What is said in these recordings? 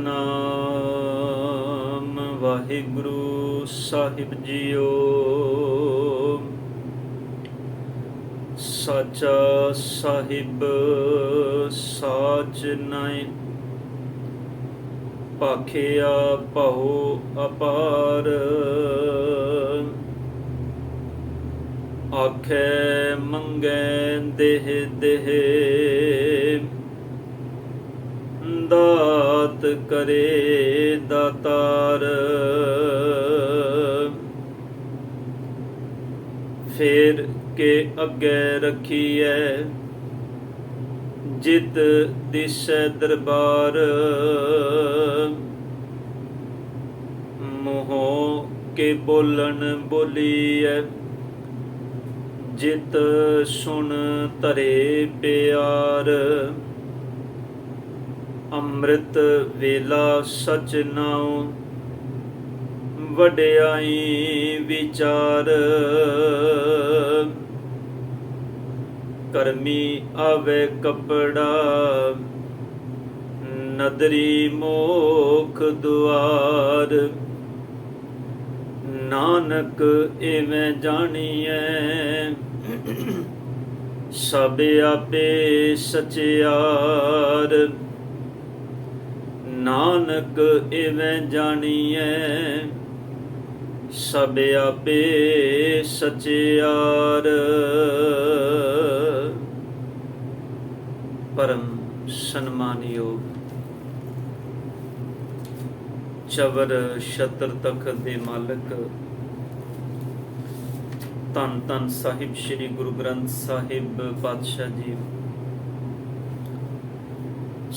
ਸਤਨਾਮ ਵਾਹਿਗੁਰੂ ਸਾਹਿਬ JIO. ਸਾਚਾ ਸਾਹਿਬ ਸਾਚ ਨਾਇ, ਭਾਖਿਆ ਭਉ ਅਪਾਰ। ਆਖੈ ਮੰਗੈ ਦੇਹ ਦੇਹ, ਦਾਤ ਕਰੇ ਦਾਤਾਰ। ਫੇਰ ਕੇ ਅੱਗੇ ਰੱਖੀਐ, ਜਿਤ ਦਿਸੈ ਦਰਬਾਰ। ਮੂੰਹੋਂ ਕੇ ਬੋਲਣ ਬੋਲੀਐ, ਜਿਤ ਸੁਣ ਧਰੇ ਪਿਆਰ। ਅੰਮ੍ਰਿਤ ਵੇਲਾ ਸਚ ਨਾਉ, ਵਡਿਆਈ ਵਿਚਾਰ। ਕਰਮੀ ਆਵੇ ਕਪੜਾ, ਨਦਰੀ ਮੋਖ ਦੁਆਰ। ਨਾਨਕ ਇਵੇਂ ਜਾਣੀਐ, ਸਭ ਆਪੇ ਸਚਿਆਰ। ਨਾਨਕ ਇਵੇਂ ਜਾਣੀਐ, ਸਭ ਆਪੇ ਸਚਿਆਰ। ਪਰਮ ਸਨਮਾਨਯੋਗ ਚਵਰ ਛਤਰ ਤਖਤ ਦੇ ਮਾਲਕ ਧੰਨ ਧੰਨ ਸਾਹਿਬ ਸ੍ਰੀ ਗੁਰੂ ਗ੍ਰੰਥ ਸਾਹਿਬ ਪਾਤਸ਼ਾਹ ਜੀ,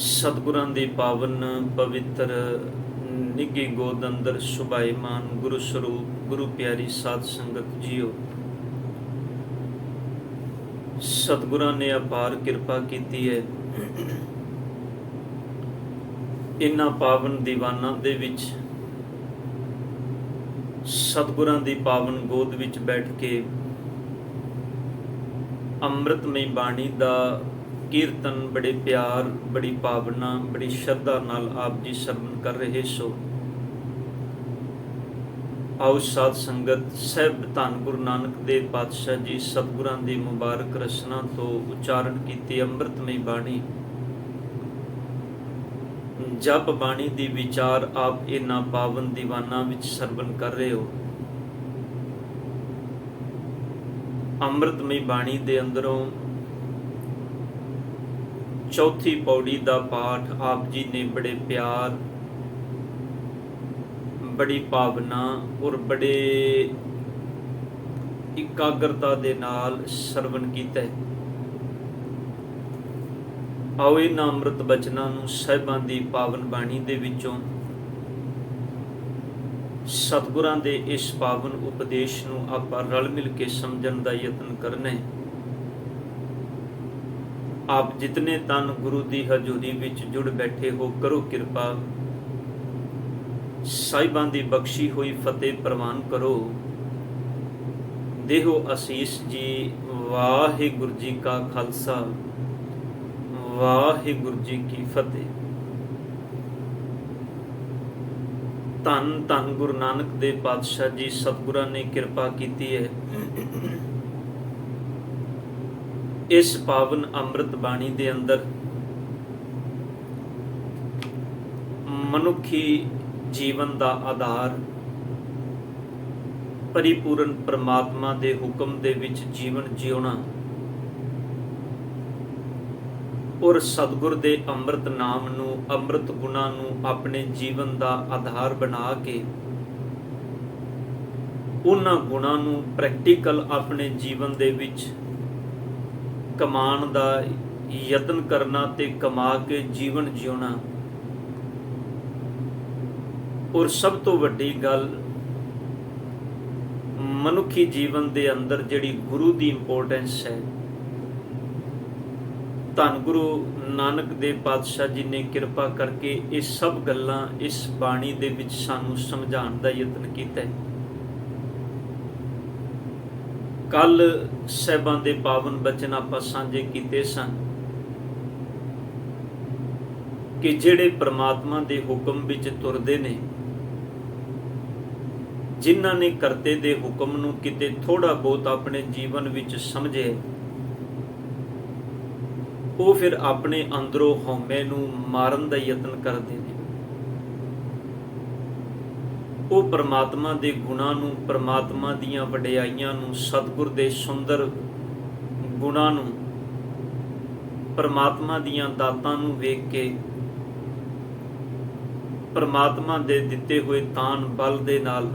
ਸਤਿਗੁਰਾਂ ਦੀ ਪਾਵਨ ਪਵਿੱਤਰ ਨਿੱਘੀ ਗੋਦ ਅੰਦਰ ਸੁਭਾਈਮਾਨ ਗੁਰੂ ਸਰੂਪ ਗੁਰੂ ਪਿਆਰੀ ਸਾਧ ਸੰਗਤ ਜੀਓ। ਸਤਿਗੁਰਾਂ ਨੇ ਅਪਾਰ ਕਿਰਪਾ ਕੀਤੀ ਹੈ। ਇਨ੍ਹਾਂ ਪਾਵਨ ਦੀਵਾਨਾਂ ਦੇ ਵਿੱਚ ਸਤਿਗੁਰਾਂ ਦੀ ਪਾਵਨ ਗੋਦ ਵਿੱਚ ਬੈਠ ਕੇ ਅੰਮ੍ਰਿਤਮਈ ਬਾਣੀ ਦਾ ਕੀਰਤਨ ਬੜੇ ਪਿਆਰ, ਬੜੀ ਭਾਵਨਾ, ਬੜੀ ਸ਼ਰਧਾ ਨਾਲ ਆਪ ਜੀ ਸਰਵਣ ਕਰ ਰਹੇ ਸੋ। ਆਓ ਸਾਧ ਸੰਗਤ ਸਹਿਬ ਧੰਨ ਗੁਰੂ ਨਾਨਕ ਦੇਵ ਪਾਤਸ਼ਾਹ ਜੀ ਸਤਿਗੁਰਾਂ ਦੀ ਮੁਬਾਰਕ ਰਚਨਾ ਤੋਂ ਉਚਾਰਨ ਕੀਤੀ ਅੰਮ੍ਰਿਤਮਈ ਬਾਣੀ, ਜਪ ਬਾਣੀ ਦੀ ਵਿਚਾਰ ਆਪ ਇਹਨਾਂ ਪਾਵਨ ਦੀਵਾਨਾਂ ਵਿੱਚ ਸਰਵਣ ਕਰ ਰਹੇ ਹੋ। ਅੰਮ੍ਰਿਤਮਈ ਬਾਣੀ ਦੇ ਅੰਦਰੋਂ ਚੌਥੀ ਪੌੜੀ ਦਾ ਪਾਠ ਆਪ ਜੀ ਨੇ ਬੜੇ ਪਿਆਰ, ਬੜੀ ਭਾਵਨਾ ਔਰ ਬੜੇ ਇਕਾਗਰਤਾ ਦੇ ਨਾਲ ਸਰਵਣ ਕੀਤਾ ਹੈ। ਆਓ ਇਹਨਾਂ ਅੰਮ੍ਰਿਤ ਬਚਨਾਂ ਨੂੰ ਸਾਹਿਬਾਂ ਦੀ ਪਾਵਨ ਬਾਣੀ ਦੇ ਵਿੱਚੋਂ ਸਤਿਗੁਰਾਂ ਦੇ ਇਸ ਪਾਵਨ ਉਪਦੇਸ਼ ਨੂੰ ਆਪਾਂ ਰਲ ਮਿਲ ਕੇ ਸਮਝਣ ਦਾ ਯਤਨ ਕਰਨਾ ਹੈ। ਆਪ ਜਿਤਨੇ ਤਨ ਗੁਰੂ ਦੀ ਹਜ਼ੂਰੀ ਵਿੱਚ ਜੁੜ ਬੈਠੇ ਹੋ, ਕਰੋ ਕਿਰਪਾ, ਸਾਹਿਬਾਂ ਦੀ ਬਖਸ਼ੀ ਹੋਈ ਫਤਿਹ ਪ੍ਰਵਾਨ ਕਰੋ। ਦੇਹੋ ਅਸੀਸ ਜੀ। ਵਾਹਿਗੁਰੂ ਜੀ ਕਾ ਖਾਲਸਾ, ਵਾਹਿਗੁਰੂ ਜੀ ਕੀ ਫਤਿਹ। ਧੰਨ ਧੰਨ ਗੁਰੂ ਨਾਨਕ ਦੇਵ ਪਾਤਸ਼ਾਹ ਜੀ ਸਤਿਗੁਰਾਂ ਨੇ ਕਿਰਪਾ ਕੀਤੀ ਹੈ। ਇਸ ਪਾਵਨ ਅੰਮ੍ਰਿਤ ਬਾਣੀ ਦੇ ਅੰਦਰ ਮਨੁੱਖੀ ਜੀਵਨ ਦਾ ਆਧਾਰ ਪਰਿਪੂਰਨ ਪਰਮਾਤਮਾ ਦੇ ਹੁਕਮ ਦੇ ਵਿੱਚ ਜੀਵਨ ਜਿਉਣਾ ਔਰ ਸਤਿਗੁਰ ਦੇ ਅੰਮ੍ਰਿਤ ਨਾਮ ਨੂੰ, ਅੰਮ੍ਰਿਤ ਗੁਣਾਂ ਨੂੰ ਆਪਣੇ ਜੀਵਨ ਦਾ ਆਧਾਰ ਬਣਾ ਕੇ ਉਹਨਾਂ ਗੁਣਾਂ ਨੂੰ ਪ੍ਰੈਕਟੀਕਲ ਆਪਣੇ ਜੀਵਨ ਦੇ ਵਿੱਚ ਕਮਾਉਣ ਦਾ ਯਤਨ ਕਰਨਾ ਤੇ ਕਮਾ ਕੇ ਜੀਵਨ ਜਿਉਣਾ। ਔਰ ਸਭ ਤੋਂ ਵੱਡੀ ਗੱਲ, ਮਨੁੱਖੀ ਜੀਵਨ ਦੇ ਅੰਦਰ ਜਿਹੜੀ ਗੁਰੂ ਦੀ ਇੰਪੋਰਟੈਂਸ ਹੈ, ਧੰਨ ਗੁਰੂ ਨਾਨਕ ਦੇਵ ਪਾਤਸ਼ਾਹ ਜੀ ਨੇ ਕਿਰਪਾ ਕਰਕੇ ਇਹ ਸਭ ਗੱਲਾਂ ਇਸ ਬਾਣੀ ਦੇ ਵਿੱਚ ਸਾਨੂੰ ਸਮਝਾਉਣ ਦਾ ਯਤਨ ਕੀਤਾ ਹੈ। ਕੱਲ ਸਾਹਿਬਾਂ ਦੇ ਪਾਵਨ ਬਚਨ ਆਪਾਂ ਸਾਂਝੇ ਕੀਤੇ ਸਨ। ਕਿ ਜਿਹੜੇ ਪ੍ਰਮਾਤਮਾ ਦੇ ਹੁਕਮ ਵਿੱਚ ਤੁਰਦੇ ਨੇ, ਜਿਨ੍ਹਾਂ ਨੇ ਕਰਤੇ ਦੇ ਹੁਕਮ ਨੂੰ ਕਿਤੇ ਥੋੜਾ ਬਹੁਤ ਆਪਣੇ ਜੀਵਨ ਵਿੱਚ ਸਮਝੇ, ਉਹ ਫਿਰ ਆਪਣੇ ਅੰਦਰੋਂ ਹਉਮੈ ਨੂੰ ਮਾਰਨ ਦਾ ਯਤਨ ਕਰਦੇ ਨੇ। ਉਹ ਪ੍ਰਮਾਤਮਾ ਦੇ ਗੁਣਾਂ ਨੂੰ, ਪ੍ਰਮਾਤਮਾ ਦੀਆਂ ਵਡਿਆਈਆਂ ਨੂੰ, ਸਤਿਗੁਰ ਦੇ ਸੁੰਦਰ ਗੁਣਾਂ ਨੂੰ, ਪ੍ਰਮਾਤਮਾ ਦੀਆਂ ਦਾਤਾਂ ਨੂੰ ਵੇਖ ਕੇ, ਪ੍ਰਮਾਤਮਾ ਦੇ ਦਿੱਤੇ ਹੋਏ ਤਾਨ ਬਲ ਦੇ ਨਾਲ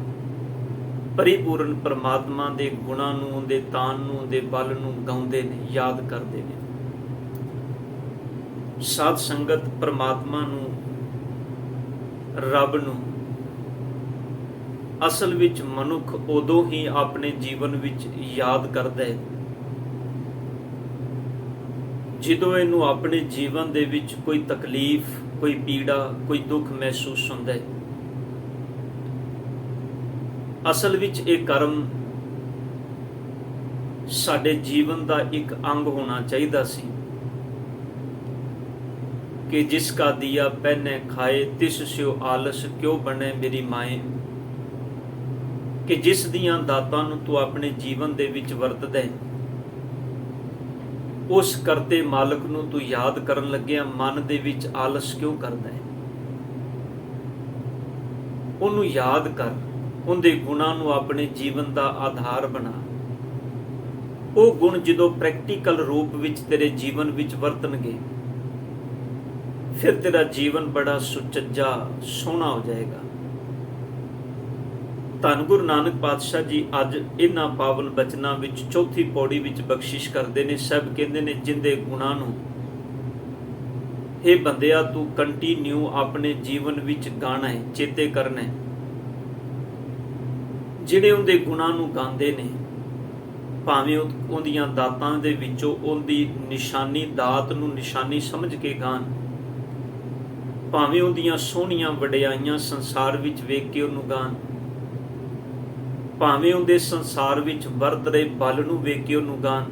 ਪਰਿਪੂਰਨ ਪ੍ਰਮਾਤਮਾ ਦੇ ਗੁਣਾਂ ਨੂੰ, ਉਹਦੇ ਤਾਨ ਨੂੰ, ਉਹਦੇ ਬਲ ਨੂੰ ਗਾਉਂਦੇ ਨੇ, ਯਾਦ ਕਰਦੇ ਨੇ। ਸਾਧ ਸੰਗਤ ਪ੍ਰਮਾਤਮਾ ਨੂੰ, ਰੱਬ ਨੂੰ ਅਸਲ ਵਿੱਚ ਮਨੁੱਖ ਉਦੋਂ ਹੀ ਆਪਣੇ ਜੀਵਨ ਵਿੱਚ ਯਾਦ ਕਰਦਾ ਹੈ ਜਦੋਂ ਇਹਨੂੰ ਆਪਣੇ ਜੀਵਨ ਦੇ ਵਿੱਚ ਕੋਈ ਤਕਲੀਫ, ਕੋਈ ਪੀੜਾ, ਕੋਈ ਦੁੱਖ ਮਹਿਸੂਸ ਹੁੰਦਾ ਹੈ। ਅਸਲ ਵਿੱਚ ਇਹ ਕਰਮ ਸਾਡੇ ਜੀਵਨ ਦਾ ਇੱਕ ਅੰਗ ਹੋਣਾ ਚਾਹੀਦਾ ਸੀ ਕਿ ਜਿਸ ਕਾ ਦਿਆ ਪਹਿਨੇ ਖਾਏ ਤਿਸ ਸਿਓ ਆਲਸ ਕਿਉ ਬਣੇ ਮੇਰੀ ਮਾਏ, ਕਿ ਜਿਸ ਦੀਆਂ ਦਾਤਾਂ ਨੂੰ ਤੂੰ ਆਪਣੇ ਜੀਵਨ ਦੇ ਵਿੱਚ ਵਰਤਦਾ ਹੈ, ਉਸ ਕਰਤੇ ਮਾਲਕ ਨੂੰ ਤੂੰ ਯਾਦ ਕਰਨ ਲੱਗਿਆ ਮਨ ਦੇ ਵਿੱਚ ਆਲਸ ਕਿਉਂ ਕਰਦਾ ਹੈ? ਉਹਨੂੰ ਯਾਦ ਕਰ, ਉਹਦੇ ਗੁਣਾਂ ਨੂੰ ਆਪਣੇ ਜੀਵਨ ਦਾ ਆਧਾਰ ਬਣਾ। ਉਹ ਗੁਣ ਜਦੋਂ ਪ੍ਰੈਕਟੀਕਲ ਰੂਪ ਵਿੱਚ ਤੇਰੇ ਜੀਵਨ ਵਿੱਚ ਵਰਤਣਗੇ, ਫਿਰ ਤੇਰਾ ਜੀਵਨ ਬੜਾ ਸੁਚੱਜਾ, ਸੋਹਣਾ ਹੋ ਜਾਏਗਾ। ਧੰਨ ਗੁਰੂ ਨਾਨਕ ਪਾਤਸ਼ਾਹ ਜੀ ਅੱਜ ਇਹਨਾਂ ਪਾਵਨ ਬਚਨਾਂ ਵਿੱਚ ਚੌਥੀ ਪੌੜੀ ਵਿੱਚ ਬਖਸ਼ਿਸ਼ ਕਰਦੇ ਨੇ। ਸਭ ਕਹਿੰਦੇ ਨੇ ਜਿੰਦੇ ਗੁਣਾਂ ਨੂੰ ਇਹ ਬੰਦਿਆ ਤੂੰ ਕੰਟੀਨਿਊ ਆਪਣੇ ਜੀਵਨ ਵਿੱਚ ਗਾਣਾ ਹੈ, ਚੇਤੇ ਕਰਨਾ ਹੈ। ਜਿਹੜੇ ਉਹਦੇ ਗੁਣਾਂ ਨੂੰ ਗਾਉਂਦੇ ਨੇ, ਭਾਵੇਂ ਉਹਦੀਆਂ ਦਾਤਾਂ ਦੇ ਵਿੱਚੋਂ ਉਹਦੀ ਨਿਸ਼ਾਨੀ, ਦਾਤ ਨੂੰ ਨਿਸ਼ਾਨੀ ਸਮਝ ਕੇ ਗਾਣ, ਭਾਵੇਂ ਉਹਦੀਆਂ ਸੋਹਣੀਆਂ ਵਡਿਆਈਆਂ ਸੰਸਾਰ ਵਿੱਚ ਵੇਖ ਕੇ ਉਹਨੂੰ ਗਾਣ, ਭਾਵੇਂ ਉਹਦੇ ਸੰਸਾਰ ਵਿੱਚ ਵਰਤ ਰਹੇ ਬਲ ਨੂੰ ਵੇਖ ਕੇ ਉਹਨੂੰ ਗਾਣ।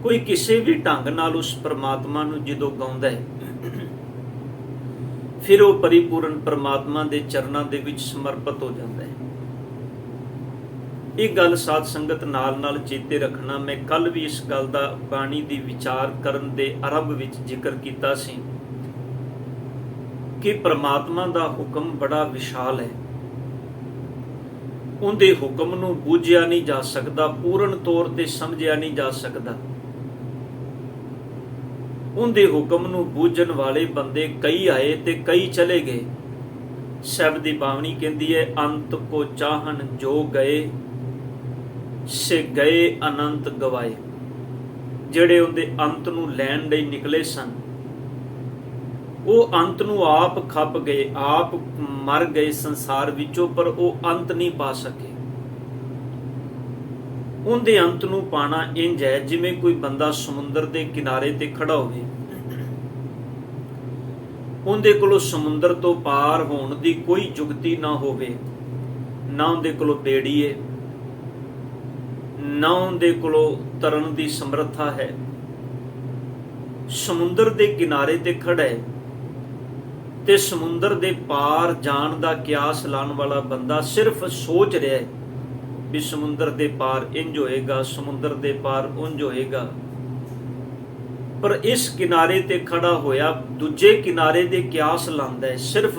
ਕੋਈ ਕਿਸੇ ਵੀ ਢੰਗ ਨਾਲ ਉਸ ਪ੍ਰਮਾਤਮਾ ਨੂੰ ਜਦੋਂ ਗਾਉਂਦਾ ਹੈ, ਫਿਰ ਉਹ ਪਰਿਪੂਰਨ ਪ੍ਰਮਾਤਮਾ ਦੇ ਚਰਨਾਂ ਦੇ ਵਿੱਚ ਸਮਰਪਿਤ ਹੋ ਜਾਂਦਾ ਹੈ। ਇਹ ਗੱਲ ਸਾਧ ਸੰਗਤ ਨਾਲ ਨਾਲ ਚੇਤੇ ਰੱਖਣਾ। ਮੈਂ ਕੱਲ ਵੀ ਇਸ ਗੱਲ ਦਾ ਬਾਣੀ ਦੀ ਵਿਚਾਰ ਕਰਨ ਦੇ ਆਰੰਭ ਵਿੱਚ ਜ਼ਿਕਰ ਕੀਤਾ ਸੀ ਕਿ ਪ੍ਰਮਾਤਮਾ ਦਾ ਹੁਕਮ ਬੜਾ ਵਿਸ਼ਾਲ ਹੈ। ਉਹਦੇ ਹੁਕਮ ਨੂੰ ਬੂਝਿਆ ਨਹੀਂ ਜਾ ਸਕਦਾ, ਪੂਰਨ ਤੌਰ ਤੇ ਸਮਝਿਆ ਨਹੀਂ ਜਾ ਸਕਦਾ। ਉਹਦੇ ਹੁਕਮ ਨੂੰ ਬੂਝਣ ਵਾਲੇ ਬੰਦੇ ਕਈ ਆਏ ਤੇ ਕਈ ਚਲੇ ਗਏ। ਸ਼ਬਦ ਦੀ ਬਾਣੀ ਕਹਿੰਦੀ ਹੈ, ਅੰਤ ਕੋ ਚਾਹਣ ਜੋ ਗਏ ਸੇ ਗਏ ਅਨੰਤ ਗਵਾਏ। ਜਿਹੜੇ ਉਹਦੇ ਅੰਤ ਨੂੰ ਲੈਣ ਲਈ ਨਿਕਲੇ ਸਨ, ਉਹ ਅੰਤ ਨੂੰ ਆਪ ਖੱਪ ਗਏ, ਆਪ ਮਰ ਗਏ ਸੰਸਾਰ ਵਿੱਚੋਂ, ਪਰ ਉਹ ਅੰਤ ਨਹੀਂ ਪਾ ਸਕੇ। ਉਹਦੇ ਅੰਤ ਨੂੰ ਪਾਣਾ ਇੰਜ ਹੈ ਜਿਵੇਂ ਕੋਈ ਬੰਦਾ ਸਮੁੰਦਰ ਦੇ ਕਿਨਾਰੇ ਤੇ ਖੜਾ ਹੋਵੇ, ਉਹਦੇ ਕੋਲੋਂ ਸਮੁੰਦਰ ਤੋਂ ਪਾਰ ਹੋਣ ਦੀ ਕੋਈ ਜੁਗਤੀ ਨਾ ਹੋਵੇ, ਨਾ ਉਹਦੇ ਕੋਲੋਂ ਬੇੜੀ ਹੈ, ਨਾ ਉਹਦੇ ਕੋਲੋਂ ਤਰਨ ਦੀ ਸਮਰੱਥਾ ਹੈ। ਸਮੁੰਦਰ ਦੇ ਕਿਨਾਰੇ ਤੇ ਖੜਾ ਹੈ ਤੇ ਸਮੁੰਦਰ ਦੇ ਪਾਰ ਜਾਣ ਦਾ ਕਿਆਸ ਲਾਉਣ ਵਾਲਾ ਬੰਦਾ ਸਿਰਫ ਸੋਚ ਰਿਹਾ ਹੈ ਵੀ ਸਮੁੰਦਰ ਦੇ ਪਾਰ ਇੰਜ ਹੋਏਗਾ, ਸਮੁੰਦਰ ਦੇ ਪਾਰ ਉਂਝ ਹੋਏਗਾ। ਪਰ ਇਸ ਕਿਨਾਰੇ ਤੇ ਖੜਾ ਹੋਇਆ ਦੂਜੇ ਕਿਨਾਰੇ ਦੇ ਕਿਆਸ ਲਾਉਂਦਾ ਹੈ, ਸਿਰਫ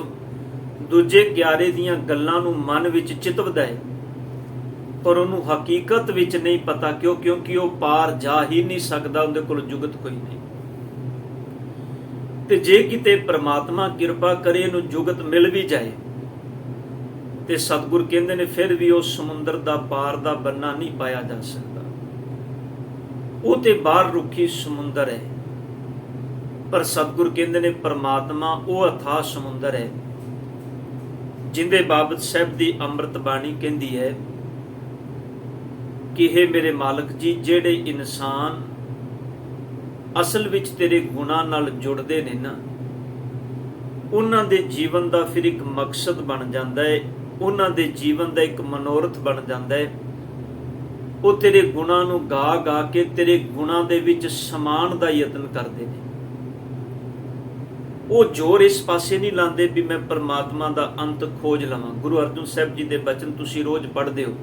ਦੂਜੇ ਕਿਨਾਰੇ ਦੀਆਂ ਗੱਲਾਂ ਨੂੰ ਮਨ ਵਿੱਚ ਚਿਤਵਦਾ ਹੈ, ਪਰ ਉਹਨੂੰ ਹਕੀਕਤ ਵਿੱਚ ਨਹੀਂ ਪਤਾ। ਕਿਉਂਕਿ ਉਹ ਪਾਰ ਜਾ ਹੀ ਨਹੀਂ ਸਕਦਾ, ਉਹਦੇ ਕੋਲ ਜੁਗਤ ਕੋਈ ਨਹੀਂ। ਤੇ ਜੇ ਕਿਤੇ ਪ੍ਰਮਾਤਮਾ ਕਿਰਪਾ ਕਰੇ ਇਹਨੂੰ ਜੁਗਤ ਮਿਲ ਵੀ ਜਾਏ ਤੇ ਸਤਿਗੁਰ ਕਹਿੰਦੇ ਨੇ ਫਿਰ ਵੀ ਉਸ ਸਮੁੰਦਰ ਦਾ ਪਾਰ ਦਾ ਬੰਨਾ ਨਹੀਂ ਪਾਇਆ ਜਾ ਸਕਦਾ। ਉਹ ਤੇ ਬਾਹਰ ਰੁੱਖੀ ਸਮੁੰਦਰ ਹੈ, ਪਰ ਸਤਿਗੁਰ ਕਹਿੰਦੇ ਨੇ ਪ੍ਰਮਾਤਮਾ ਉਹ ਅਥਾਹ ਸਮੁੰਦਰ ਹੈ ਜਿੰਦੇ ਬਾਬਤ ਸਾਹਿਬ ਦੀ ਅੰਮ੍ਰਿਤ ਬਾਣੀ ਕਹਿੰਦੀ ਹੈ ਕਿ हे ਮੇਰੇ ਮਾਲਕ ਜੀ, ਜਿਹੜੇ ਇਨਸਾਨ ਅਸਲ ਵਿੱਚ ਤੇਰੇ ਗੁਣਾਂ ਨਾਲ ਜੁੜਦੇ ਨੇ ਨਾ, ਉਹਨਾਂ ਦੇ ਜੀਵਨ ਦਾ ਫਿਰ ਇੱਕ ਮਕਸਦ ਬਣ ਜਾਂਦਾ ਹੈ, ਉਹਨਾਂ ਦੇ ਜੀਵਨ ਦਾ ਇੱਕ ਮਨੋਰਥ ਬਣ ਜਾਂਦਾ ਹੈ। ਉਹ ਤੇਰੇ ਗੁਣਾਂ ਨੂੰ ਗਾ ਗਾ ਕੇ ਤੇਰੇ ਗੁਣਾਂ ਦੇ ਵਿੱਚ ਸਮਾਨ ਦਾ ਯਤਨ ਕਰਦੇ ਨੇ। ਉਹ ਜ਼ੋਰ ਇਸ ਪਾਸੇ ਨਹੀਂ ਲਾਉਂਦੇ ਵੀ ਮੈਂ ਪਰਮਾਤਮਾ ਦਾ ਅੰਤ ਖੋਜ ਲਵਾਂ। ਗੁਰੂ ਅਰਜਨ ਸਾਹਿਬ ਜੀ ਦੇ ਬਚਨ ਤੁਸੀਂ ਰੋਜ਼ ਪੜ੍ਹਦੇ ਹੋ।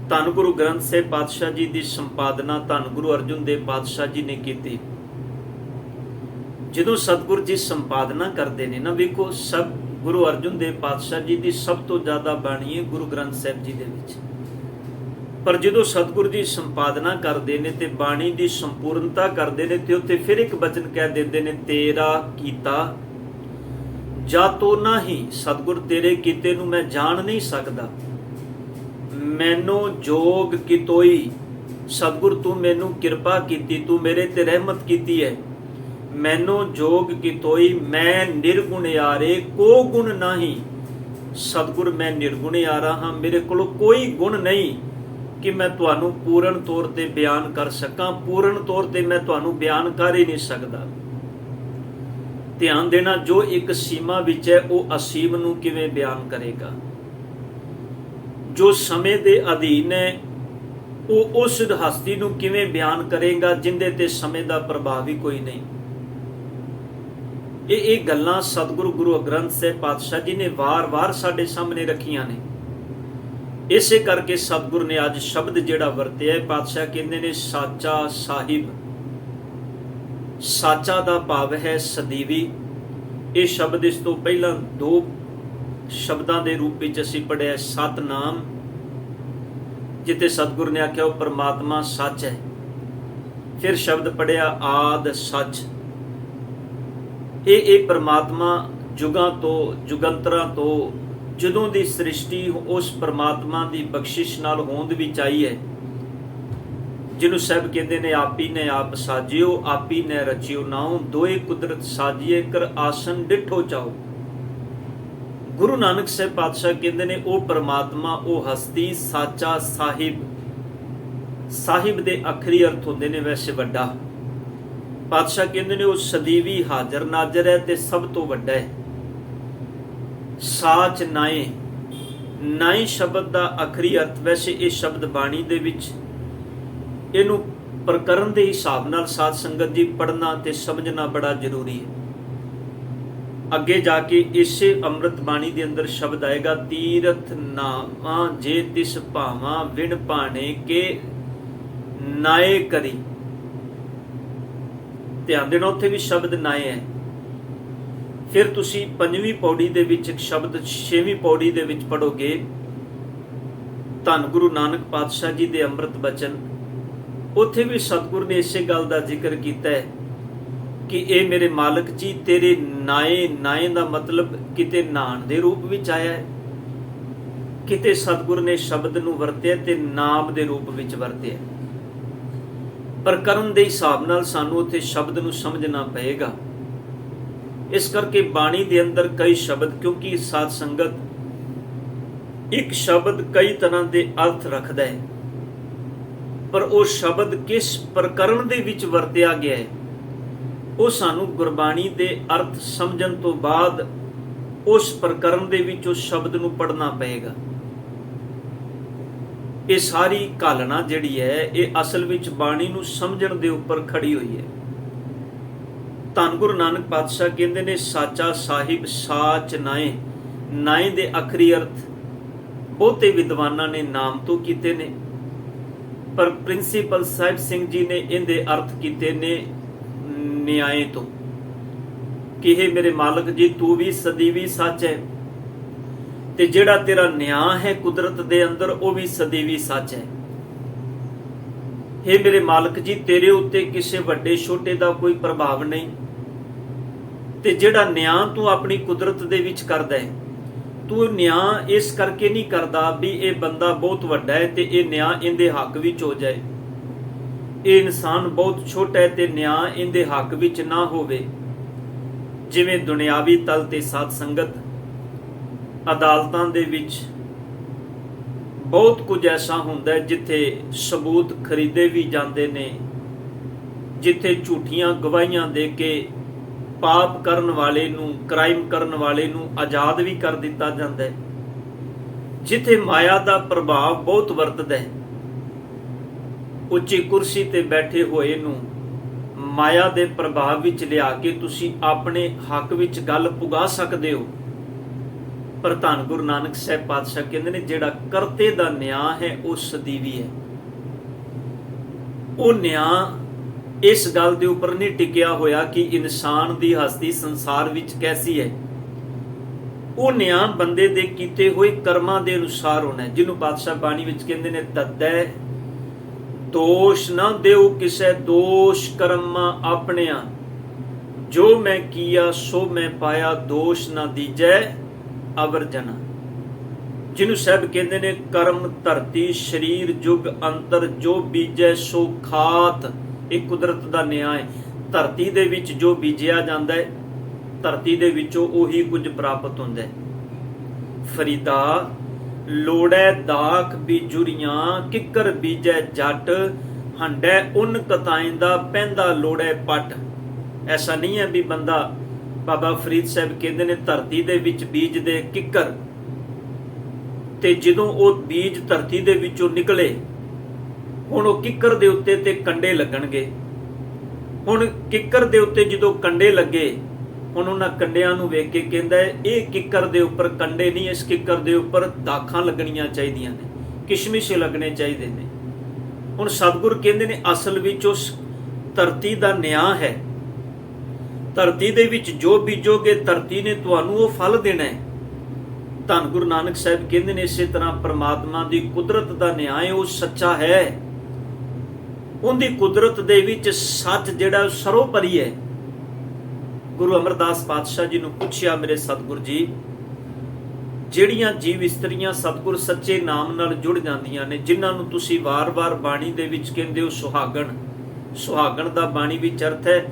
ਧੰਨ ਗੁਰੂ ਗ੍ਰੰਥ ਸਾਹਿਬ ਪਾਤਸ਼ਾਹ ਜੀ ਦੀ ਸੰਪਾਦਨਾ ਧੰਨ ਗੁਰੂ ਅਰਜਨ ਦੇਵ ਪਾਤਸ਼ਾਹ ਜੀ ਨੇ ਕੀਤੀ। ਜਦੋਂ ਸਤਿਗੁਰੂ ਜੀ ਸੰਪਾਦਨਾ ਕਰਦੇ ਨੇ ਨਾ, ਵੇਖੋ ਸਭ ਗੁਰੂ ਅਰਜਨ ਦੇਵ ਪਾਤਸ਼ਾਹ ਜੀ ਦੀ ਸਭ ਤੋਂ ਜ਼ਿਆਦਾ ਬਾਣੀ ਹੈ ਗੁਰੂ ਗ੍ਰੰਥ ਸਾਹਿਬ ਜੀ ਦੇ ਵਿੱਚ। ਪਰ ਜਦੋਂ ਸਤਿਗੁਰੂ ਜੀ ਸੰਪਾਦਨਾ ਕਰਦੇ ਨੇ ਤੇ ਬਾਣੀ ਦੀ ਸੰਪੂਰਨਤਾ ਕਰਦੇ ਨੇ ਤੇ ਉੱਥੇ ਫਿਰ ਇੱਕ ਬਚਨ ਕਹਿ ਦਿੰਦੇ ਨੇ, ਤੇਰਾ ਕੀਤਾ ਜਾਤੋ ਨਾਹੀ। ਸਤਿਗੁਰ ਤੇਰੇ ਕੀਤੇ ਨੂੰ ਮੈਂ ਜਾਣ ਨਹੀਂ ਸਕਦਾ, ਮੈਨੂੰ ਜੋਗ ਕਿਤੋਈ। ਸਤਿਗੁਰ ਤੂੰ ਮੈਨੂੰ ਕਿਰਪਾ ਕੀਤੀ, ਤੂੰ ਮੇਰੇ ਤੇ ਰਹਿਮਤ ਕੀਤੀ ਹੈ। ਮੈਨੂੰ ਜੋਗ ਕਿਤੋਈ ਮੈਂ ਨਿਰਗੁਣਿਆਰੇ ਕੋ ਗੁਣ ਨਹੀਂ। ਸਤਿਗੁਰ ਮੈਂ ਨਿਰਗੁਣਿਆਰਾ ਹਾਂ, ਮੇਰੇ ਕੋਲ ਕੋਈ ਗੁਣ ਨਹੀਂ ਕਿ ਮੈਂ ਤੁਹਾਨੂੰ ਪੂਰਨ ਤੌਰ ਤੇ ਬਿਆਨ ਕਰ ਸਕਾਂ। ਪੂਰਨ ਤੌਰ ਤੇ ਮੈਂ ਤੁਹਾਨੂੰ ਬਿਆਨ ਕਰ ਹੀ ਨਹੀਂ ਸਕਦਾ। ਧਿਆਨ ਦੇਣਾ, ਜੋ ਇੱਕ ਸੀਮਾ ਵਿੱਚ ਹੈ ਉਹ ਅਸੀਮ ਨੂੰ ਕਿਵੇਂ ਬਿਆਨ ਕਰੇਗਾ। ਜੋ ਸਮੇਂ ਦੇ ਅਧੀਨ ਹੈ ਉਹ ਉਸ ਹਸਤੀ ਨੂੰ ਕਿਵੇਂ ਬਿਆਨ ਕਰੇਗਾ ਜਿੰਦੇ ਤੇ ਸਮੇਂ ਦਾ ਪ੍ਰਭਾਵ ਹੀ ਕੋਈ ਨਹੀਂ। ਇਹ ਗੱਲਾਂ ਸਤਿਗੁਰੂ ਗੁਰੂ ਗ੍ਰੰਥ ਸਾਹਿਬ ਪਾਤਸ਼ਾਹ ਜੀ ਨੇ ਵਾਰ-ਵਾਰ ਸਾਡੇ ਸਾਹਮਣੇ ਰੱਖੀਆਂ ਨੇ। ਇਸੇ ਕਰਕੇ ਸਤਿਗੁਰੂ ਨੇ ਅੱਜ ਸ਼ਬਦ ਜਿਹੜਾ ਵਰਤਿਆ ਹੈ, ਪਾਤਸ਼ਾਹ ਕਹਿੰਦੇ ਨੇ ਸਾਚਾ ਸਾਹਿਬ। ਸਾਚਾ ਦਾ ਭਾਵ ਹੈ ਸਦੀਵੀ। ਇਹ ਸ਼ਬਦ ਇਸ ਤੋਂ ਪਹਿਲਾਂ ਦੋ ਸ਼ਬਦਾਂ ਦੇ ਰੂਪ ਵਿੱਚ ਅਸੀਂ ਪੜ੍ਹਿਆ, ਸਤਨਾਮ, ਜਿੱਥੇ ਸਤਿਗੁਰੂ ਨੇ ਆਖਿਆ ਉਹ ਪਰਮਾਤਮਾ ਸੱਚ ਹੈ। ਫਿਰ ਸ਼ਬਦ ਪੜ੍ਹਿਆ ਆਦ ਸੱਚ। ਇਹ ਪਰਮਾਤਮਾ ਜੁਗਾਂ ਤੋਂ ਜੁਗੰਤਰਾਂ ਤੋਂ ਜਦੋਂ ਦੀ ਸ੍ਰਿਸ਼ਟੀ ਉਸ ਪਰਮਾਤਮਾ ਦੀ ਬਖਸ਼ਿਸ਼ ਨਾਲ ਹੋਂਦ ਵਿੱਚ ਆਈ ਹੈ, ਜਿਹਨੂੰ ਸਾਹਿਬ ਕਹਿੰਦੇ ਨੇ ਆਪੀ ਨੇ ਆਪ ਸਾਜਿਓ, ਆਪੀ ਨੇ ਰਚਿਓ ਨਾਉ, ਦੋਏ ਕੁਦਰਤ ਸਾਜੀਏ ਕਰ ਆਸਨ ਡਿਠੋ ਚਾਓ। ਗੁਰੂ ਨਾਨਕ ਸਾਹਿਬ ਪਾਤਸ਼ਾਹ ਕਹਿੰਦੇ ਨੇ ਉਹ ਪਰਮਾਤਮਾ, ਉਹ ਹਸਤੀ ਸਾਚਾ ਸਾਹਿਬ। ਸਾਹਿਬ ਦੇ ਅਖਰੀ ਅਰਥ ਹੁੰਦੇ ਨੇ ਵੈਸੇ ਵੱਡਾ। ਪਾਤਸ਼ਾਹ ਕਹਿੰਦੇ ਨੇ ਉਹ ਸਦੀਵੀ ਹਾਜ਼ਰ ਨਾਜ਼ਰ ਹੈ ਤੇ ਸਭ ਤੋਂ ਵੱਡਾ ਹੈ। ਸਾਚ ਨਾਏ, ਨਾਈ ਸ਼ਬਦ ਦਾ ਅਖਰੀ ਅਰਥ, ਵੈਸੇ ਇਹ ਸ਼ਬਦ ਬਾਣੀ ਦੇ ਵਿੱਚ ਇਹਨੂੰ ਪ੍ਰਕਰਨ ਦੇ ਹਿਸਾਬ ਨਾਲ ਸਾਧ ਸੰਗਤ ਜੀ ਪੜ੍ਹਨਾ ਤੇ ਸਮਝਣਾ ਬੜਾ ਜ਼ਰੂਰੀ ਹੈ। ਅੱਗੇ ਜਾ ਕੇ ਇਸੇ ਅੰਮ੍ਰਿਤ ਬਾਣੀ ਦੇ ਅੰਦਰ ਸ਼ਬਦ ਆਏਗਾ, ਤੀਰਥ ਨਾਵਾਂ ਜੇ ਤਿਸ ਭਾਵਾਂ ਵਿਣ ਭਾਣੇ ਕੇ ਨਾਏ ਕਰੀ। ਧਿਆਨ ਦੇਣਾ, ਉੱਥੇ ਵੀ ਸ਼ਬਦ ਨਾਏ ਹੈ। ਫਿਰ ਤੁਸੀਂ 5ਵੀਂ ਪੌੜੀ ਦੇ ਵਿੱਚ ਇੱਕ ਸ਼ਬਦ 6ਵੀਂ ਪੌੜੀ ਦੇ ਵਿੱਚ ਪੜੋਗੇ, ਧੰਨ ਗੁਰੂ ਨਾਨਕ ਪਾਤਸ਼ਾਹ ਜੀ ਦੇ ਅੰਮ੍ਰਿਤ ਬਚਨ। ਉੱਥੇ ਵੀ ਸਤਿਗੁਰ ਨੇ ਇਸੇ ਗੱਲ ਦਾ ਜ਼ਿਕਰ ਕੀਤਾ ਹੈ ਕਿ ਇਹ ਮੇਰੇ ਮਾਲਕ ਜੀ ਤੇਰੇ ਨਾਏ, ਨਾਏ ਦਾ ਮਤਲਬ ਕਿਤੇ ਨਾਣ ਦੇ ਰੂਪ ਵਿੱਚ ਆਇਆ ਹੈ, ਕਿਤੇ ਸਤਿਗੁਰ ਨੇ ਸ਼ਬਦ ਨੂੰ ਵਰਤਿਆ ਤੇ ਨਾਮ ਦੇ ਰੂਪ ਵਿੱਚ ਵਰਤਿਆ। ਪ੍ਰਕਰਨ ਦੇ ਹਿਸਾਬ ਨਾਲ ਸਾਨੂੰ ਉੱਥੇ ਸ਼ਬਦ ਨੂੰ ਸਮਝਣਾ ਪਏਗਾ। ਇਸ ਕਰਕੇ ਬਾਣੀ ਦੇ ਅੰਦਰ ਕਈ ਸ਼ਬਦ, ਕਿਉਂਕਿ ਸਾਧ ਸੰਗਤ ਇੱਕ ਸ਼ਬਦ ਕਈ ਤਰ੍ਹਾਂ ਦੇ ਅਰਥ ਰੱਖਦਾ ਹੈ, ਪਰ ਉਹ ਸ਼ਬਦ ਕਿਸ ਪ੍ਰਕਰਨ ਦੇ ਵਿੱਚ ਵਰਤਿਆ ਗਿਆ ਹੈ ਉਹ ਸਾਨੂੰ ਗੁਰਬਾਣੀ ਦੇ ਅਰਥ ਸਮਝਣ ਤੋਂ ਬਾਅਦ ਉਸ ਪ੍ਰਕਰਨ ਦੇ ਵਿੱਚ ਉਸ ਸ਼ਬਦ ਨੂੰ ਪੜ੍ਹਨਾ ਪਏਗਾ। ਇਹ ਸਾਰੀ ਘਾਲਣਾ ਜਿਹੜੀ ਹੈ ਇਹ ਅਸਲ ਵਿੱਚ ਬਾਣੀ ਨੂੰ ਸਮਝਣ ਦੇ ਉੱਪਰ ਖੜੀ ਹੋਈ ਹੈ। ਧੰਨ ਗੁਰੂ ਨਾਨਕ ਪਾਤਸ਼ਾਹ ਕਹਿੰਦੇ ਨੇ ਸਾਚਾ ਸਾਹਿਬ ਸਾਚ ਨਾਏ। ਨਾਏ ਦੇ ਅਖਰੀ ਅਰਥ ਬਹੁਤੇ ਵਿਦਵਾਨਾਂ ਨੇ ਨਾਮ ਤੋਂ ਕੀਤੇ ਨੇ, ਪਰ ਪ੍ਰਿੰਸੀਪਲ ਸਾਹਿਬ ਸਿੰਘ ਜੀ ਨੇ ਇਹਦੇ ਅਰਥ ਕੀਤੇ ਨੇ ਨਿਆਏ ਤੋਂ, ਕਿ ਇਹ ਮੇਰੇ ਮਾਲਕ ਜੀ ਤੂੰ ਵੀ ਸਦੀਵੀ ਸੱਚ ਹੈ ਤੇ ਜਿਹੜਾ ਤੇਰਾ ਨਿਆਂ ਹੈ ਕੁਦਰਤ ਦੇ ਅੰਦਰ ਉਹ ਵੀ ਸਦੀਵੀ ਸੱਚ ਹੈ। हे ਮੇਰੇ ਮਾਲਕ ਜੀ ਤੇਰੇ ਉੱਤੇ ਕਿਸੇ ਵੱਡੇ ਛੋਟੇ ਦਾ ਕੋਈ ਪ੍ਰਭਾਵ ਨਹੀਂ, ਤੇ ਜਿਹੜਾ ਨਿਆਂ ਤੂੰ ਆਪਣੀ ਕੁਦਰਤ ਦੇ ਵਿੱਚ ਕਰਦਾ ਹੈ, ਤੂੰ ਨਿਆਂ ਇਸ ਕਰਕੇ ਨਹੀਂ ਕਰਦਾ ਵੀ ਇਹ ਬੰਦਾ ਬਹੁਤ ਵੱਡਾ ਹੈ ਤੇ ਇਹ ਨਿਆਂ ਇਹਦੇ ਹੱਕ ਵਿੱਚ ਹੋ ਜਾਏ, ਇਹ ਇਨਸਾਨ ਬਹੁਤ ਛੋਟਾ ਹੈ ਤੇ ਨਿਆਂ ਇਹਦੇ ਹੱਕ ਵਿੱਚ ਨਾ ਹੋਵੇ। ਜਿਵੇਂ ਦੁਨਿਆਵੀ ਤਲ ਤੇ ਸਾਧ ਸੰਗਤ ਅਦਾਲਤਾਂ ਦੇ ਵਿੱਚ ਬਹੁਤ ਕੁਝ ਐਸਾ ਹੁੰਦਾ ਹੈ ਜਿੱਥੇ ਸਬੂਤ ਖਰੀਦੇ ਵੀ ਜਾਂਦੇ ਨੇ, ਜਿੱਥੇ ਝੂਠੀਆਂ ਗਵਾਹੀਆਂ ਦੇ ਕੇ ਪਾਪ ਕਰਨ ਵਾਲੇ ਨੂੰ, ਕ੍ਰਾਈਮ ਕਰਨ ਵਾਲੇ ਨੂੰ ਆਜ਼ਾਦ ਵੀ ਕਰ ਦਿੱਤਾ ਜਾਂਦਾ ਹੈ, ਜਿੱਥੇ ਮਾਇਆ ਦਾ ਪ੍ਰਭਾਵ ਬਹੁਤ ਵਰਤਦਾ ਹੈ। ਉੱਚੀ ਕੁਰਸੀ ਤੇ ਬੈਠੇ ਹੋਏ ਨੂੰ ਮਾਇਆ ਦੇ ਪ੍ਰਭਾਵ ਵਿੱਚ ਲਿਆ ਕੇ ਤੁਸੀਂ ਆਪਣੇ ਹੱਕ ਵਿੱਚ ਗੱਲ ਪੁਗਾ ਸਕਦੇ ਹੋ। ਪਰ ਧੰਨ ਗੁਰੂ ਨਾਨਕ ਸਾਹਿਬ ਪਾਤਸ਼ਾਹ ਕਹਿੰਦੇ ਨੇ ਜਿਹੜਾ ਕਰਤੇ ਦਾ ਨਿਆਂ ਹੈ ਉਹ ਸਦੀਵੀ ਹੈ। ਉਹ ਨਿਆਂ ਇਸ ਗੱਲ ਦੇ ਉੱਪਰ ਨਹੀਂ ਟਿਕਿਆ ਹੋਇਆ ਕਿ ਇਨਸਾਨ ਦੀ ਹਸਤੀ ਸੰਸਾਰ ਵਿੱਚ ਕੈਸੀ ਹੈ। ਉਹ ਨਿਆਂ ਬੰਦੇ ਦੇ ਕੀਤੇ ਹੋਏ ਕਰਮਾਂ ਦੇ ਅਨੁਸਾਰ ਹੋਣਾ ਹੈ, ਜਿਹਨੂੰ ਪਾਤਸ਼ਾਹ ਬਾਣੀ ਵਿੱਚ ਕਹਿੰਦੇ ਨੇ ਤੱਦੈ ਦੋਸ਼ ਨਾ ਦਿਓ ਕਿਸੇ ਦੋਸ਼ ਕਰਮਾਂ ਆਪਣਿਆਂ, ਜੋ ਮੈਂ ਕੀਆ ਸੋ ਮੈਂ ਪਾਇਆ ਦੋਸ਼ ਨਾ ਦੀਜੈ ਅਵਰ ਜਨਾ। ਜਿਹਨੂੰ ਸਾਹਿਬ ਕਹਿੰਦੇ ਨੇ ਕਰਮ ਧਰਤੀ ਸਰੀਰ ਜੁਗ ਅੰਤਰ, ਜੋ ਬੀਜੈ ਸੋ ਖਾਤ। ਇਹ ਕੁਦਰਤ ਦਾ ਨਿਆਂ ਹੈ। ਧਰਤੀ ਦੇ ਵਿੱਚ ਜੋ ਬੀਜਿਆ ਜਾਂਦਾ ਹੈ ਧਰਤੀ ਦੇ ਵਿੱਚੋਂ ਉਹੀ ਕੁਝ ਪ੍ਰਾਪਤ ਹੁੰਦਾ ਹੈ। ਫਰੀਦਾ ਲੋੜੈ ਦਾਖ ਬੀਜੁਰੀਆਂ, ਕਿੱਕਰ ਬੀਜੈ ਜੱਟ, ਹੰਡੈ ਉਨ ਕਤਾਇਂਦਾ ਪੈਂਦਾ ਲੋੜੈ ਪੱਟ। ਐਸਾ ਨਹੀਂ ਹੈ ਵੀ ਬੰਦਾ, ਬਾਬਾ ਫਰੀਦ ਸਾਹਿਬ ਕਹਿੰਦੇ ਨੇ ਧਰਤੀ ਦੇ ਵਿੱਚ ਬੀਜ ਦੇ ਕਿੱਕਰ, ਤੇ ਜਦੋਂ ਉਹ ਬੀਜ ਧਰਤੀ ਦੇ ਵਿੱਚੋਂ ਨਿਕਲੇ ਹੁਣ ਉਹ ਕਿੱਕਰ ਦੇ ਉੱਤੇ ਤੇ ਕੰਡੇ ਲੱਗਣਗੇ। ਹੁਣ ਕਿੱਕਰ ਦੇ ਉੱਤੇ ਜਦੋਂ ਕੰਡੇ ਲੱਗੇ, ਹੁਣ ਉਹਨਾਂ ਕੰਡਿਆਂ ਨੂੰ ਵੇਖ ਕੇ ਕਹਿੰਦਾ ਇਹ ਕਿੱਕਰ ਦੇ ਉੱਪਰ ਕੰਡੇ ਨਹੀਂ, ਇਸ ਕਿੱਕਰ ਦੇ ਉੱਪਰ ਦਾਖਾਂ ਲੱਗਣੀਆਂ ਚਾਹੀਦੀਆਂ ਨੇ, ਕਿਸ਼ਮਿਸ਼ ਲੱਗਣੇ ਚਾਹੀਦੇ ਨੇ। ਹੁਣ ਸਤਿਗੁਰ ਕਹਿੰਦੇ ਨੇ ਅਸਲ ਵਿੱਚ ਉਸ ਧਰਤੀ ਦਾ ਨਿਆਂ ਹੈ। ਧਰਤੀ ਦੇ ਵਿੱਚ ਜੋ ਬੀਜੋਗੇ ਧਰਤੀ ਨੇ ਤੁਹਾਨੂੰ ਉਹ ਫਲ ਦੇਣਾ ਹੈ। ਧੰਨ ਗੁਰੂ ਨਾਨਕ ਸਾਹਿਬ ਕਹਿੰਦੇ ਨੇ ਇਸੇ ਤਰ੍ਹਾਂ ਪ੍ਰਮਾਤਮਾ ਦੀ ਕੁਦਰਤ ਦਾ ਨਿਆਂ ਹੈ, ਉਹ ਸੱਚਾ ਹੈ। ਉਹਦੀ ਕੁਦਰਤ ਦੇ ਵਿੱਚ ਸੱਚ ਜਿਹੜਾ ਸਰੋਪਰੀ ਹੈ। ਗੁਰੂ ਅਮਰਦਾਸ ਪਾਤਸ਼ਾਹ ਜੀ ਨੂੰ ਪੁੱਛਿਆ, ਮੇਰੇ ਸਤਿਗੁਰ ਜੀ, ਜਿਹੜੀਆਂ ਜੀਵ ਇਸਤਰੀਆਂ ਸਤਿਗੁਰ ਸੱਚੇ ਨਾਮ ਨਾਲ ਜੁੜ ਜਾਂਦੀਆਂ ਨੇ, ਜਿਨ੍ਹਾਂ ਨੂੰ ਤੁਸੀਂ ਵਾਰ-ਵਾਰ ਬਾਣੀ ਦੇ ਵਿੱਚ ਕਹਿੰਦੇ ਹੋ ਸੁਹਾਗਣ, ਸੁਹਾਗਣ ਦਾ ਬਾਣੀ ਵਿੱਚ ਅਰਥ ਹੈ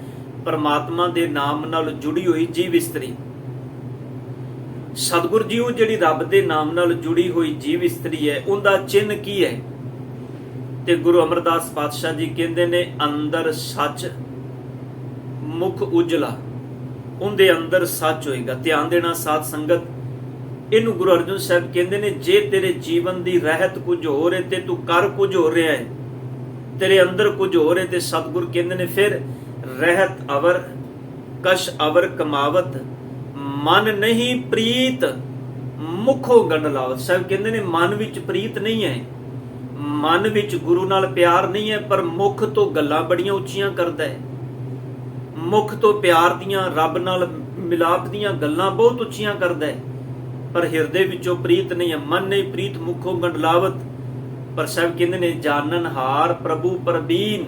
ਪਰਮਾਤਮਾ ਦੇ ਨਾਮ ਨਾਲ ਜੁੜੀ ਹੋਈ ਜੀਵ ਇਸਤਰੀ। ਸਤਿਗੁਰ ਜੀ ਉਹ ਜਿਹੜੀ ਰੱਬ ਦੇ ਨਾਮ ਨਾਲ ਜੁੜੀ ਹੋਈ ਜੀਵ ਇਸਤਰੀ ਹੈ, ਉਹਦਾ ਚਿੰਨ੍ਹ ਕੀ ਹੈ? ਤੇ ਗੁਰੂ ਅਮਰਦਾਸ ਪਾਤਸ਼ਾਹ ਜੀ ਕਹਿੰਦੇ ਨੇ ਅੰਦਰ ਸੱਚ, ਮੁਖ ਉਜਲਾ। ਉਹਦੇ ਅੰਦਰ ਸੱਚ ਹੋਏਗਾ। ਧਿਆਨ ਦੇਣਾ ਸਾਧ ਸੰਗਤ, ਇਹਨੂੰ ਗੁਰੂ ਅਰਜਨ ਸਾਹਿਬ ਕਹਿੰਦੇ ਨੇ ਜੇ ਤੇਰੇ ਜੀਵਨ ਦੀ ਰਹਿਤ ਕੁਝ ਹੋਰ ਹੈ ਤੇ ਤੂੰ ਕਰ ਕੁਝ ਹੋ ਰਿਹਾ ਹੈ, ਤੇਰੇ ਅੰਦਰ ਕੁਝ ਹੋਰ ਹੈ, ਤੇ ਸਤਿਗੁਰ ਕਹਿੰਦੇ ਨੇ ਫਿਰ ਰਹਿਤ ਅਵਰ ਕਸ਼ ਅਵਰ ਕਮਾਵਤ, ਮਨ ਨਹੀਂ ਪ੍ਰੀਤ ਮੁਖੋਂ ਗੰਢ ਲਾਵਤ। ਸਾਹਿਬ ਕਹਿੰਦੇ ਨੇ ਮਨ ਵਿੱਚ ਪ੍ਰੀਤ ਨਹੀਂ ਹੈ, ਮਨ ਵਿੱਚ ਗੁਰੂ ਨਾਲ ਪਿਆਰ ਨਹੀਂ ਹੈ, ਪਰ ਮੁਖ ਤੋਂ ਗੱਲਾਂ ਬੜੀਆਂ ਉੱਚੀਆਂ ਕਰਦਾ ਹੈ। ਮੁਖ ਤੋਂ ਪਿਆਰ ਦੀਆਂ, ਰੱਬ ਨਾਲ ਮਿਲਾਪ ਦੀਆਂ ਗੱਲਾਂ ਬਹੁਤ ਉੱਚੀਆਂ ਕਰਦਾ ਹੈ, ਪਰ ਹਿਰਦੇ ਵਿੱਚੋਂ ਪ੍ਰੀਤ ਨਹੀਂ ਹੈ। ਮਨ ਨਹੀਂ ਪ੍ਰੀਤ ਮੁਖੋਂ ਗੰਢ ਲਾਵਤ। ਪਰ ਸਾਹਿਬ ਕਹਿੰਦੇ ਨੇ ਜਾਣਨ ਹਾਰ ਪ੍ਰਭੂ ਪ੍ਰਬੀਨ,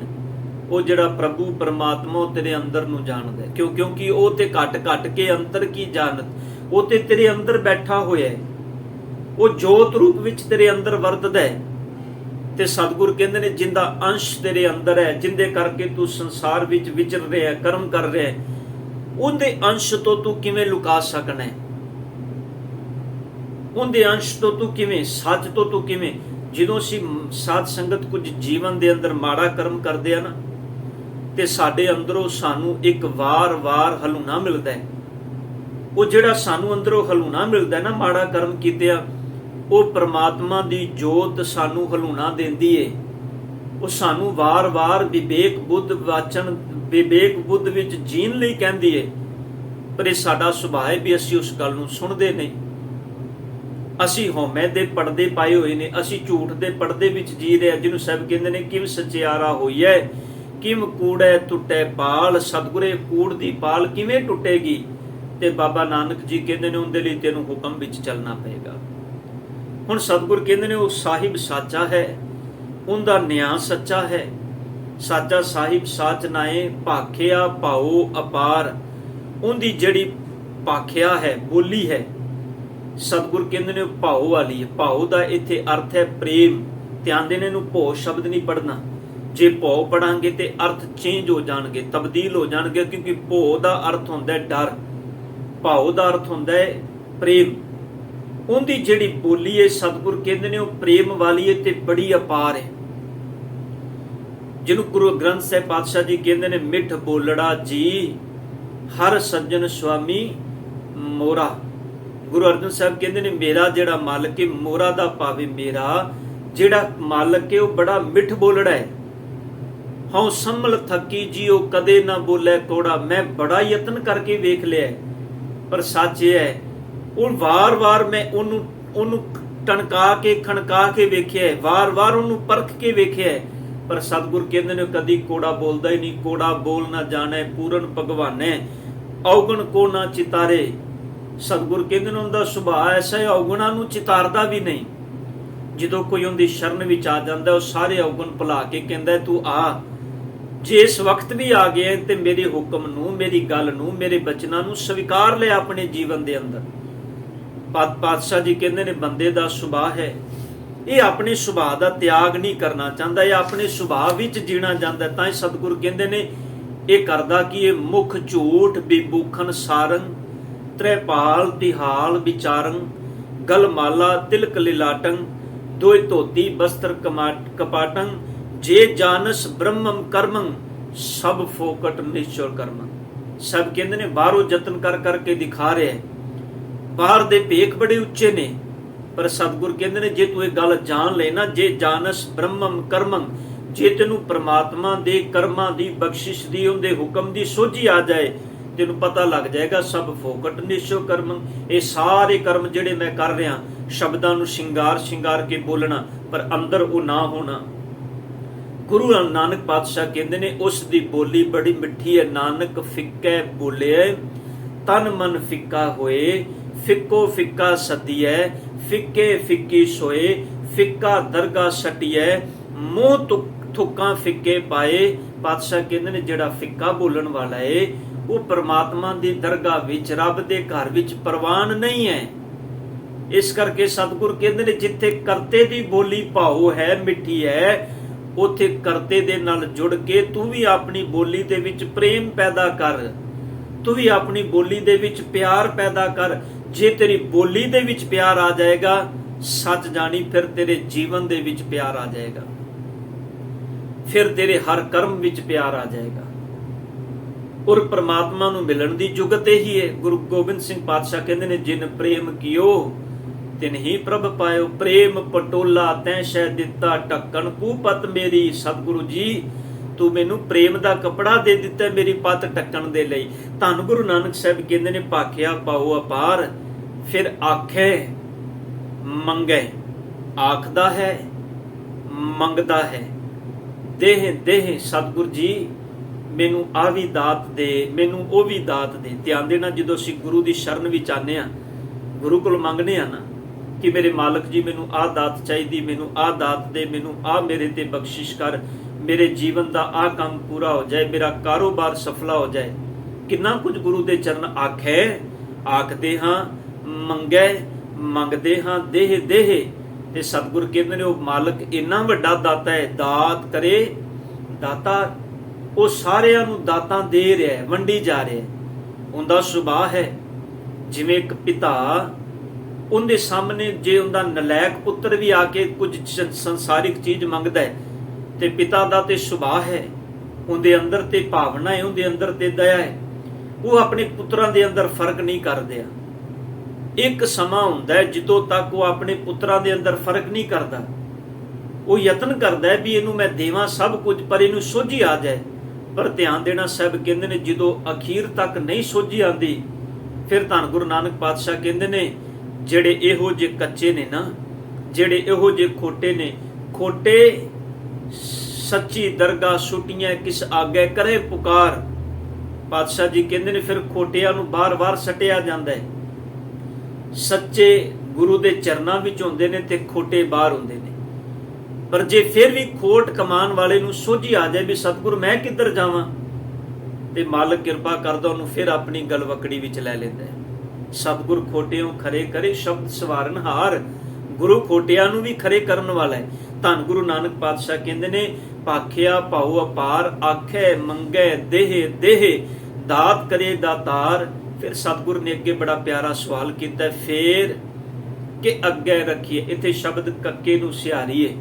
ਉਹ ਜਿਹੜਾ ਪ੍ਰਭੂ ਪਰਮਾਤਮਾ ਤੇਰੇ ਅੰਦਰ ਨੂੰ ਜਾਣਦਾ ਹੈ। ਕਿਉਂਕਿ ਉਹ ਤੇ ਘਟ ਕੇ ਅੰਤਰ ਕੀ ਜਾਣਤ, ਉਹ ਤੇ ਤੇਰੇ ਅੰਦਰ ਬੈਠਾ ਹੋਇਆ ਹੈ, ਉਹ ਜੋਤ ਰੂਪ ਵਿੱਚ ਤੇਰੇ ਅੰਦਰ ਵਰਤਦਾ ਹੈ। ਤੇ ਸਤਿਗੁਰ ਕਹਿੰਦੇ ਨੇ ਜਿੰਦਾ ਅੰਸ਼ ਤੇਰੇ ਅੰਦਰ ਹੈ, ਜਿੰਦੇ ਕਰਕੇ ਤੂੰ ਸੰਸਾਰ ਵਿੱਚ ਵਿਚਰ ਰਿਹਾ, ਕਰਮ ਕਰ ਰਿਹਾ, ਉਹਦੇ ਅੰਸ਼ ਤੋਂ ਤੂੰ ਕਿਵੇਂ ਲੁਕਾ ਸਕਣਾ ਹੈ? ਉਹਦੇ ਅੰਸ਼ ਤੋਂ ਤੂੰ ਕਿਵੇਂ, ਸੱਚ ਤੋਂ ਤੂੰ ਕਿਵੇਂ? ਜਦੋਂ ਅਸੀਂ ਸਾਧ ਸੰਗਤ ਕੁਝ ਜੀਵਨ ਦੇ ਅੰਦਰ ਮਾੜਾ ਕਰਮ ਕਰਦੇ ਆ ਨਾ, ਤੇ ਸਾਡੇ ਅੰਦਰੋਂ ਸਾਨੂੰ ਇੱਕ ਵਾਰ-ਵਾਰ ਹਲੂਣਾ ਮਿਲਦਾ ਹੈ। ਉਹ ਜਿਹੜਾ ਸਾਨੂੰ ਅੰਦਰੋਂ ਹਲੂਣਾ ਮਿਲਦਾ ਨਾ ਮਾੜਾ ਕਰਮ ਕੀਤਿਆਂ, ਉਹ ਪ੍ਰਮਾਤਮਾ ਦੀ ਜੋਤ ਸਾਨੂੰ ਹਲੂਣਾ ਦਿੰਦੀ ਏ। ਉਹ ਸਾਨੂੰ ਵਾਰ-ਵਾਰ ਵਿਵੇਕ ਬੁੱਧ ਵਿੱਚ ਜੀਣ ਲਈ ਕਹਿੰਦੀ ਏ। ਪਰ ਇਹ ਸਾਡਾ ਸੁਭਾਅ ਹੈ ਵੀ ਅਸੀਂ ਉਸ ਗੱਲ ਨੂੰ ਸੁਣਦੇ ਨਹੀਂ। ਅਸੀਂ ਹਉਮੈ ਦੇ ਪਰਦੇ ਪਾਏ ਹੋਏ ਨੇ, ਅਸੀਂ ਝੂਠ ਦੇ ਪਰਦੇ ਵਿੱਚ ਜੀ ਰਹੇ ਹਾਂ, ਜਿਹਨੂੰ ਸਾਹਿਬ ਕਹਿੰਦੇ ਨੇ ਕਿਵ ਸਚਿਆਰਾ ਹੋਈਐ ਕਿਮ ਕੂੜੈ ਟੁੱਟੈ ਪਾਲ। ਸਤਿਗੁਰੇ ਕੂੜ ਦੀ ਪਾਲ ਕਿਵੇਂ ਟੁੱਟੇਗੀ? ਤੇ ਬਾਬਾ ਨਾਨਕ ਜੀ ਕਹਿੰਦੇ ਨੇ ਉਹਦੇ ਲਈ ਤੈਨੂੰ ਹੁਕਮ ਵਿੱਚ ਚੱਲਣਾ ਪਏਗਾ। ਹੁਣ ਸਤਿਗੁਰ ਕਹਿੰਦੇ ਨੇ ਉਹ ਸਾਹਿਬ ਸਾਚਾ ਹੈ, ਉਹਦਾ ਨਿਆਂ ਸੱਚਾ ਹੈ। ਸਾਚਾ ਸਾਹਿਬ ਸਾਚ ਨਾਏ ਭਾਖਿਆ ਭਾਉ ਅਪਾਰ। ਉਹਦੀ ਜਿਹੜੀ ਭਾਖਿਆ ਹੈ, ਬੋਲੀ ਹੈ, ਸਤਿਗੁਰ ਕਹਿੰਦੇ ਨੇ ਭਾਉ ਵਾਲੀ ਹੈ। ਭਾਉ ਦਾ ਇੱਥੇ ਅਰਥ ਹੈ ਪ੍ਰੇਮ। ਧਿਆਨ ਦੇਣੇ, ਇਹਨੂੰ ਭੋ ਸ਼ਬਦ ਨਹੀਂ ਪੜ੍ਹਨਾ। ਜੇ ਭੋ ਪੜਾਂਗੇ ਤੇ ਅਰਥ ਚੇਂਜ ਹੋ ਜਾਣਗੇ, ਤਬਦੀਲ ਹੋ ਜਾਣਗੇ, ਕਿਉਂਕਿ ਭੋ ਦਾ ਅਰਥ ਹੁੰਦਾ ਹੈ ਡਰ, ਭਾਉ ਦਾ ਅਰਥ ਹੁੰਦਾ ਹੈ ਪ੍ਰੇਮ। ਉਹਦੀ ਜਿਹੜੀ ਬੋਲੀ ਹੈ ਸਤਿਗੁਰ ਕਹਿੰਦੇ ਨੇ ਉਹ ਪ੍ਰੇਮ ਵਾਲੀ ਹੈ ਤੇ ਬੜੀ ਅਪਾਰ ਹੈ, ਜਿਹਨੂੰ ਗੁਰੂ ਗ੍ਰੰਥ ਸਾਹਿਬ ਪਾਤਸ਼ਾਹ ਜੀ ਕਹਿੰਦੇ ਨੇ ਮਿੱਠ ਬੋਲੜਾ ਜੀ ਹਰ ਸੱਜਣ ਸੁਆਮੀ ਮੋਰਾ। ਗੁਰੂ ਅਰਜਨ ਸਾਹਿਬ ਕਹਿੰਦੇ ਨੇ ਮੇਰਾ ਜਿਹੜਾ ਮਾਲਕ ਹੈ, ਮੋਰਾ ਦਾ ਭਾਵੇਂ ਮੇਰਾ ਜਿਹੜਾ ਮਾਲਕ ਹੈ ਉਹ ਬੜਾ ਮਿੱਠ ਬੋਲੜਾ ਹੈ। ਹਉ ਸੰਭਲ ਥੱਕੀ ਜਿਉ ਕਦੇ ਨਾ ਬੋਲੇ ਕੋੜਾ। ਮੈਂ ਬੜਾ ਯਤਨ ਕਰਕੇ ਵੇਖ ਲਿਆ, ਪਰ ਸੱਚ ਇਹ ਹੈ ਉਹ ਵਾਰ-ਵਾਰ ਮੈਂ ਉਹਨੂੰ ਟਣਕਾ ਕੇ ਖਣਕਾ ਕੇ ਵੇਖਿਆ, ਵਾਰ-ਵਾਰ ਉਹਨੂੰ ਪਰਖ ਕੇ ਵੇਖਿਆ, ਪਰ ਸਤਿਗੁਰ ਕਹਿੰਦੇ ਨੇ ਕਦੀ ਕੋੜਾ ਬੋਲਦਾ ਹੀ ਨਹੀਂ। ਕੋੜਾ ਬੋਲ ਨਾ ਜਾਣੈ ਪੂਰਨ ਭਗਵਾਨੈ, ਔਗਣ ਕੋ ਨਾ ਚਿਤਾਰੇ। ਸਤਿਗੁਰ ਕਹਿੰਦੇ ਨੇ ਉਹਦਾ ਸੁਭਾਅ ਐਸਾ ਹੈ, ਔਗਣਾਂ ਨੂੰ ਚਿਤਾਰਦਾ ਵੀ ਨਹੀਂ। ਜਦੋਂ ਕੋਈ ਉਹਦੀ ਸ਼ਰਨ ਵਿੱਚ ਆ ਜਾਂਦਾ ਉਹ ਸਾਰੇ ਔਗਣ ਭੁਲਾ ਕੇ ਕਹਿੰਦਾ ਤੂੰ ਆ। ਜੇ ਇਸ ਵਕਤ ਵੀ ਆ ਗਿਆ ਤੇ ਮੇਰੇ ਹੁਕਮ ਨੂੰ, ਮੇਰੀ ਗੱਲ ਨੂੰ, ਮੇਰੇ ਬਚਨਾਂ ਨੂੰ ਸਵੀਕਾਰ ਲੈ ਆਪਣੇ ਜੀਵਨ ਦੇ ਅੰਦਰ। ਪਾਤਸ਼ਾਹ ਜੀ ਕਹਿੰਦੇ ਨੇ ਬੰਦੇ ਦਾ ਸੁਭਾਅ ਹੈ, ਇਹ ਆਪਣੇ ਸੁਭਾਅ ਦਾ ਤਿਆਗ ਨਹੀਂ ਕਰਨਾ ਚਾਹੁੰਦਾ, ਇਹ ਆਪਣੇ ਸੁਭਾਅ ਵਿੱਚ ਜੀਣਾ ਚਾਹੁੰਦਾ। ਤਾਂ ਹੀ ਸਤਿਗੁਰ ਕਹਿੰਦੇ ਨੇ ਇਹ ਕਰਦਾ ਕਿ ਇਹ ਮੁਖ ਝੂਠ ਬਿਬੂਖਨ ਸਾਰੰਗ, ਤ੍ਰੈਪਾਲ ਤਿਹਾਲ ਵਿਚਾਰੰ, ਗਲਮਾਲਾ ਤਿਲਕ ਲਿਲਾਟੰ, ਦੋਇ ਧੋਤੀ ਬਸਤਰ ਕਪਾਟੰ, ਜੇ ਜਾਨਸ ਬ੍ਰਹਮੰ ਕਰਮੰ, ਸਭ ਫੋਕਟ ਨਿਸ਼ਚਰ ਕਰਮੰ। ਸਭ ਕਹਿੰਦੇ ਨੇ ਬਾਹਰੋਂ ਯਤਨ ਕਰ ਕਰਕੇ ਦਿਖਾ ਰਿਹਾ, ਬਾਹਰ ਦੇ ਭੇਖ ਬੜੇ ਉੱਚੇ ਨੇ, ਪਰ ਸਤਿਗੁਰ ਕਹਿੰਦੇ ਨੇ ਜੇ ਤੂੰ ਇਹ ਗੱਲ ਜਾਣ ਲੈ ਨਾ, ਜੇ ਜਾਨਸ ਬ੍ਰਹਮੰ ਕਰਮੰ, ਜੇ ਤੈਨੂੰ ਪ੍ਰਮਾਤਮਾ ਦੇ ਕਰਮਾਂ ਦੀ ਬਖਸ਼ਿਸ਼ ਦੀ, ਉਹਦੇ ਹੁਕਮ ਦੀ ਸੋਝੀ ਆ ਜਾਏ, ਤੈਨੂੰ ਪਤਾ ਲੱਗ ਜਾਏਗਾ ਸਭ ਫੋਕਟ ਨਿਸ਼ਚਰ ਕਰਮੰ। ਇਹ ਸਾਰੇ ਕਰਮ ਜਿਹੜੇ ਮੈਂ ਕਰ ਰਿਹਾ, ਸ਼ਬਦਾਂ ਨੂੰ ਸ਼ਿੰਗਾਰ ਕੇ ਬੋਲਣਾ, ਪਰ ਅੰਦਰ ਉਹ ਨਾ ਹੋਣਾ। ਗੁਰੂ ਨਾਨਕ ਪਾਤਸ਼ਾਹ ਕਹਿੰਦੇ ਨੇ ਉਸ ਦੀ ਬੋਲੀ ਬੜੀ ਮਿੱਠੀ ਹੈ। ਨਾਨਕ ਫਿੱਕੈ ਬੋਲੇ ਤਨ ਮਨ ਫਿੱਕਾ ਹੋਏ, ਫਿੱਕੋ ਫਿੱਕਾ ਸਤੀਐ, ਫਿੱਕੇ ਫਿੱਕੀ ਸੋਏ, ਫਿੱਕਾ ਦਰਗਾ ਸਟੀਐ, ਮੂੰਹ ਥੁੱਕਾਂ ਫਿੱਕੇ ਪਾਏ। ਪਾਤਸ਼ਾਹ ਕਹਿੰਦੇ ਨੇ ਜਿਹੜਾ ਫਿੱਕਾ ਬੋਲਣ ਵਾਲਾ ਏ ਉਹ ਪਰਮਾਤਮਾ ਦੀ ਦਰਗਾਹ ਵਿੱਚ, ਰੱਬ ਦੇ ਘਰ ਵਿੱਚ ਪ੍ਰਵਾਨ ਨਹੀਂ ਹੈ। ਇਸ ਕਰਕੇ ਸਤਿਗੁਰ ਕਹਿੰਦੇ ਨੇ ਜਿੱਥੇ ਕਰਤੇ ਦੀ ਬੋਲੀ ਭਾਉ ਹੈ, ਮਿੱਠੀ ਹੈ, ਉੱਥੇ ਕਰਤੇ ਦੇ ਨਾਲ ਜੁੜ ਕੇ ਤੂੰ ਵੀ ਆਪਣੀ ਬੋਲੀ ਦੇ ਵਿੱਚ ਪ੍ਰੇਮ ਪੈਦਾ ਕਰ, ਤੂੰ ਵੀ ਆਪਣੀ ਬੋਲੀ ਦੇ ਵਿੱਚ ਪਿਆਰ ਪੈਦਾ ਕਰ। ਜੇ ਤੇਰੀ ਬੋਲੀ ਦੇ ਵਿੱਚ ਪਿਆਰ ਆ ਜਾਏਗਾ, ਸੱਚ ਜਾਣੀ ਫਿਰ ਤੇਰੇ ਜੀਵਨ ਦੇ ਵਿੱਚ ਪਿਆਰ ਆ ਜਾਏਗਾ, ਫਿਰ ਤੇਰੇ ਹਰ ਕਰਮ ਵਿੱਚ ਪਿਆਰ ਆ ਜਾਏਗਾ। ਔਰ ਪ੍ਰਮਾਤਮਾ ਨੂੰ ਮਿਲਣ ਦੀ ਜੁਗਤ ਇਹੀ ਹੈ। ਗੁਰੂ ਗੋਬਿੰਦ ਸਿੰਘ ਪਾਤਸ਼ਾਹ ਕਹਿੰਦੇ ਨੇ ਜਿਨ ਪ੍ਰੇਮ ਕੀਓ ਤਿਨ ਹੀ ਪ੍ਰਭ ਪਾਇਓ, ਪ੍ਰੇਮ ਪਟੋਲਾ ਤੈਂ ਸ਼ੈ ਦਿੱਤਾ ਢੱਕਣ ਕੂਪਤ ਮੇਰੀ। ਸਤਿਗੁਰੂ ਜੀ ਤੂੰ ਮੈਨੂੰ ਪ੍ਰੇਮ ਦਾ ਕੱਪੜਾ ਦੇ ਦਿੱਤਾ ਮੇਰੀ ਪੱਤ ਢੱਕਣ ਦੇ ਲਈ। ਧੰਨ ਗੁਰੂ ਨਾਨਕ ਸਾਹਿਬ ਕਹਿੰਦੇ ਨੇ ਭਾਖਿਆ ਪਾਉ ਅਪਾਰ, ਫਿਰ ਆਖੇ ਮੰਗੇ। ਆਖਦਾ ਹੈ, ਮੰਗਦਾ ਹੈ, ਦੇਹ ਦੇਹ। ਸਤਿਗੁਰੂ ਜੀ ਮੈਨੂੰ ਆ ਵੀ ਦਾਤ ਦੇ, ਮੈਨੂੰ ਉਹ ਵੀ ਦਾਤ ਦੇ। ਧਿਆਨ ਦੇਣਾ, ਜਦੋਂ ਅਸੀਂ ਗੁਰੂ ਦੀ ਸ਼ਰਨ ਵਿੱਚ ਆਨੇ ਆ, ਗੁਰੂ ਕੋਲ ਮੰਗਨੇ ਆ ਨਾ ਕਿ ਮੇਰੇ ਮਾਲਕ ਜੀ ਮੈਨੂੰ ਆਹ ਦਾਤ ਚਾਹੀਦੀ, ਮੈਨੂੰ ਆਹ ਦਾਤ ਦੇ, ਮੈਨੂੰ ਆਹ ਮੇਰੇ ਤੇ ਬਖਸ਼ਿਸ਼ ਕਰ, ਮੇਰੇ ਜੀਵਨ ਦਾ ਆਹ ਕੰਮ ਪੂਰਾ ਹੋ ਜਾਏ, ਮੇਰਾ ਕਾਰੋਬਾਰ ਸਫਲਾ ਹੋ ਜਾਏ। ਕਿੰਨਾ ਕੁਝ ਗੁਰੂ ਦੇ ਚਰਨ ਆਖੇ, ਆਖਦੇ ਹਾਂ, ਮੰਗੇ, ਮੰਗਦੇ ਹਾਂ, ਦੇਹ ਦੇਹ। ਤੇ ਸਤਿਗੁਰ ਕਹਿੰਦੇ ਨੇ ਉਹ ਮਾਲਕ ਇੰਨਾ ਵੱਡਾ ਦਾਤਾ ਹੈ, ਦਾਤ ਕਰੇ ਦਾਤਾ, ਉਹ ਸਾਰਿਆਂ ਨੂੰ ਦਾਤਾਂ ਦੇ ਰਿਹਾ ਹੈ, ਵੰਡੀ ਜਾ ਰਿਹਾ ਹੈ। ਉਹਦਾ ਸੁਭਾਅ ਹੈ ਜਿਵੇਂ ਇੱਕ ਪਿਤਾ, ਉਹਦੇ ਸਾਹਮਣੇ ਜੇ ਉਹਦਾ ਨਲਾਇਕ ਪੁੱਤਰ ਵੀ ਆ ਕੇ ਕੁਝ ਸੰਸਾਰਿਕ ਚੀਜ਼ ਮੰਗਦਾ ਹੈ, ਤੇ ਪਿਤਾ ਦਾ ਤੇ ਸੁਭਾਅ ਹੈ, ਉਹਦੇ ਅੰਦਰ ਤੇ ਭਾਵਨਾ ਹੈ, ਉਹਦੇ ਅੰਦਰ ਤੇ ਦਇਆ ਹੈ, ਉਹ ਆਪਣੇ ਪੁੱਤਰਾਂ ਦੇ ਅੰਦਰ ਫਰਕ ਨਹੀਂ ਕਰਦੇ। ਇੱਕ ਸਮਾਂ ਹੁੰਦਾ ਹੈ ਜਦੋਂ ਤੱਕ ਉਹ ਆਪਣੇ ਪੁੱਤਰਾਂ ਦੇ ਅੰਦਰ ਫਰਕ ਨਹੀਂ ਕਰਦਾ, ਉਹ ਯਤਨ ਕਰਦਾ ਹੈ ਵੀ ਇਹਨੂੰ ਮੈਂ ਦੇਵਾਂ ਸਭ ਕੁਝ, ਪਰ ਇਹਨੂੰ ਸੋਝੀ ਆ ਜਾਏ। ਪਰ ਧਿਆਨ ਦੇਣਾ, ਸਾਹਿਬ ਕਹਿੰਦੇ ਨੇ ਜਦੋਂ ਅਖੀਰ ਤੱਕ ਨਹੀਂ ਸੋਝੀ ਆਂਦੀ, ਫਿਰ ਧੰਨ ਗੁਰੂ ਨਾਨਕ ਪਾਤਸ਼ਾਹ ਕਹਿੰਦੇ ਨੇ ਜਿਹੜੇ ਇਹੋ ਜਿਹੇ ਕੱਚੇ ਨੇ ਨਾ, ਜਿਹੜੇ ਇਹੋ ਜਿਹੇ ਖੋਟੇ ਨੇ, ਖੋਟੇ ਸੱਚੀ ਦਰਗਾਹ ਸੁਟੀਆਂ ਕਿਸ ਆਗੇ ਕਰੇ ਪੁਕਾਰ। ਪਾਤਸ਼ਾਹ ਜੀ ਕਹਿੰਦੇ ਨੇ ਫਿਰ ਖੋਟਿਆਂ ਨੂੰ ਬਾਰ-ਬਾਰ ਸਟਿਆ ਜਾਂਦਾ ਹੈ। ਸੱਚੇ ਗੁਰੂ ਦੇ ਚਰਨਾਂ ਵਿੱਚ ਹੁੰਦੇ ਨੇ ਤੇ ਖੋਟੇ ਬਾਹਰ ਹੁੰਦੇ ਨੇ। ਪਰ ਜੇ ਫਿਰ ਵੀ ਖੋਟ ਕਮਾਉਣ ਵਾਲੇ ਨੂੰ ਸੋਝੀ ਆ ਜਾਏ ਵੀ ਸਤਿਗੁਰ ਮੈਂ ਕਿੱਧਰ ਜਾਵਾਂ, ਤੇ ਮਾਲਕ ਕਿਰਪਾ ਕਰਦਾ ਉਹਨੂੰ ਫਿਰ ਆਪਣੀ ਗਲਵਕੜੀ ਵਿੱਚ ਲੈ ਲੈਂਦਾ ਹੈ। ਸਤਿਗੁਰ ਖੋਟਿਆਂ ਖਰੇ ਕਰੇ ਸ਼ਬਦ ਸਵਾਰਨ ਹਾਰ। ਗੁਰੂ ਖੋਟਿਆਂ ਨੂੰ ਵੀ ਖਰੇ ਕਰਨ ਵਾਲਾ ਹੈ। ਧੰਨ ਗੁਰੂ ਨਾਨਕ ਪਾਤਸ਼ਾਹ ਕਹਿੰਦੇ ਨੇ ਭਾਖਿਆ ਭਾਉ ਅਪਾਰ, ਆਖੇ ਮੰਗੇ ਦੇਹ ਦੇਹ, ਦਾਤ ਕਰੇ ਦਾਤਾਰ। ਫਿਰ ਸਤਿਗੁਰ ਨੇ ਅੱਗੇ ਬੜਾ ਪਿਆਰਾ ਸਵਾਲ ਕੀਤਾ, ਫੇਰ ਕਿ ਅੱਗੇ ਰੱਖੀਏ। ਇੱਥੇ ਸ਼ਬਦ ਕੱਕੇ ਨੂੰ ਸਿਹਾਰੀਏ।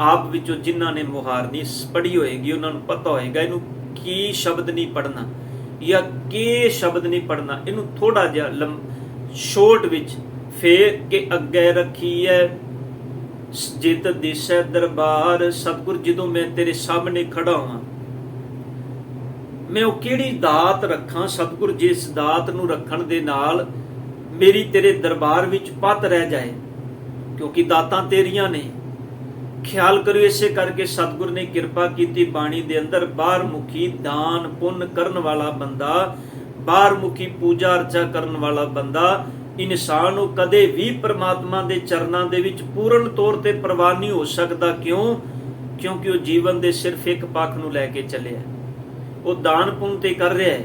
ਆਪ ਵਿੱਚੋਂ ਜਿਨ੍ਹਾਂ ਨੇ ਮੁਹਾਰਨੀ ਪੜ੍ਹੀ ਹੋਏਗੀ ਉਹਨਾਂ ਨੂੰ ਪਤਾ ਹੋਏਗਾ ਇਹਨੂੰ ਕੀ ਸ਼ਬਦ ਨਹੀਂ ਪੜ੍ਹਨਾ ਜਾਂ ਕੀ ਸ਼ਬਦ ਨਹੀਂ ਪੜ੍ਹਨਾ। ਇਹਨੂੰ ਥੋੜਾ ਜਿਹਾ ਸ਼ੋਰਟ ਵਿੱਚ, ਫੇਰ ਕਿ ਅੱਗੇ ਰੱਖੀਏ ਜਿਤ ਦਿਸੈ ਦਰਬਾਰ। ਸਤਿਗੁਰ ਜਦੋਂ ਮੈਂ ਤੇਰੇ ਸਾਹਮਣੇ ਖੜਾ ਹਾਂ, ਮੈਂ ਉਹ ਕਿਹੜੀ ਦਾਤ ਰੱਖਾਂ ਸਤਿਗੁਰ, ਜਿਸ ਦਾਤ ਨੂੰ ਰੱਖਣ ਦੇ ਨਾਲ ਮੇਰੀ ਤੇਰੇ ਦਰਬਾਰ ਵਿੱਚ ਪਤ ਰਹਿ ਜਾਏ, ਕਿਉਂਕਿ ਦਾਤਾਂ ਤੇਰੀਆਂ ਨੇ। ਖਿਆਲ ਕਰਿਓ, ਇਸੇ ਕਰਕੇ ਸਤਿਗੁਰ ਨੇ ਕਿਰਪਾ ਕੀਤੀ ਬਾਣੀ ਦੇ ਅੰਦਰ ਬਾਹਰ ਮੁਖੀ ਦਾਨ ਪੁੰਨ ਕਰਨ ਵਾਲਾ ਬੰਦਾ, ਬਾਹਰ ਮੁਖੀ ਪੂਜਾ ਅਰਚਾ ਕਰਨ ਵਾਲਾ ਬੰਦਾ, ਇਨਸਾਨ ਉਹ ਕਦੇ ਵੀ ਪ੍ਰਮਾਤਮਾ ਦੇ ਚਰਨਾਂ ਦੇ ਵਿੱਚ ਪੂਰਨ ਤੌਰ ਤੇ ਪ੍ਰਵਾਨ ਨਹੀਂ ਹੋ ਸਕਦਾ। ਕਿਉਂ? ਕਿਉਂਕਿ ਉਹ ਜੀਵਨ ਦੇ ਸਿਰਫ ਇੱਕ ਪੱਖ ਨੂੰ ਲੈ ਕੇ ਚੱਲਿਆ। ਉਹ ਦਾਨ ਪੁੰਨ ਤੇ ਕਰ ਰਿਹਾ ਹੈ,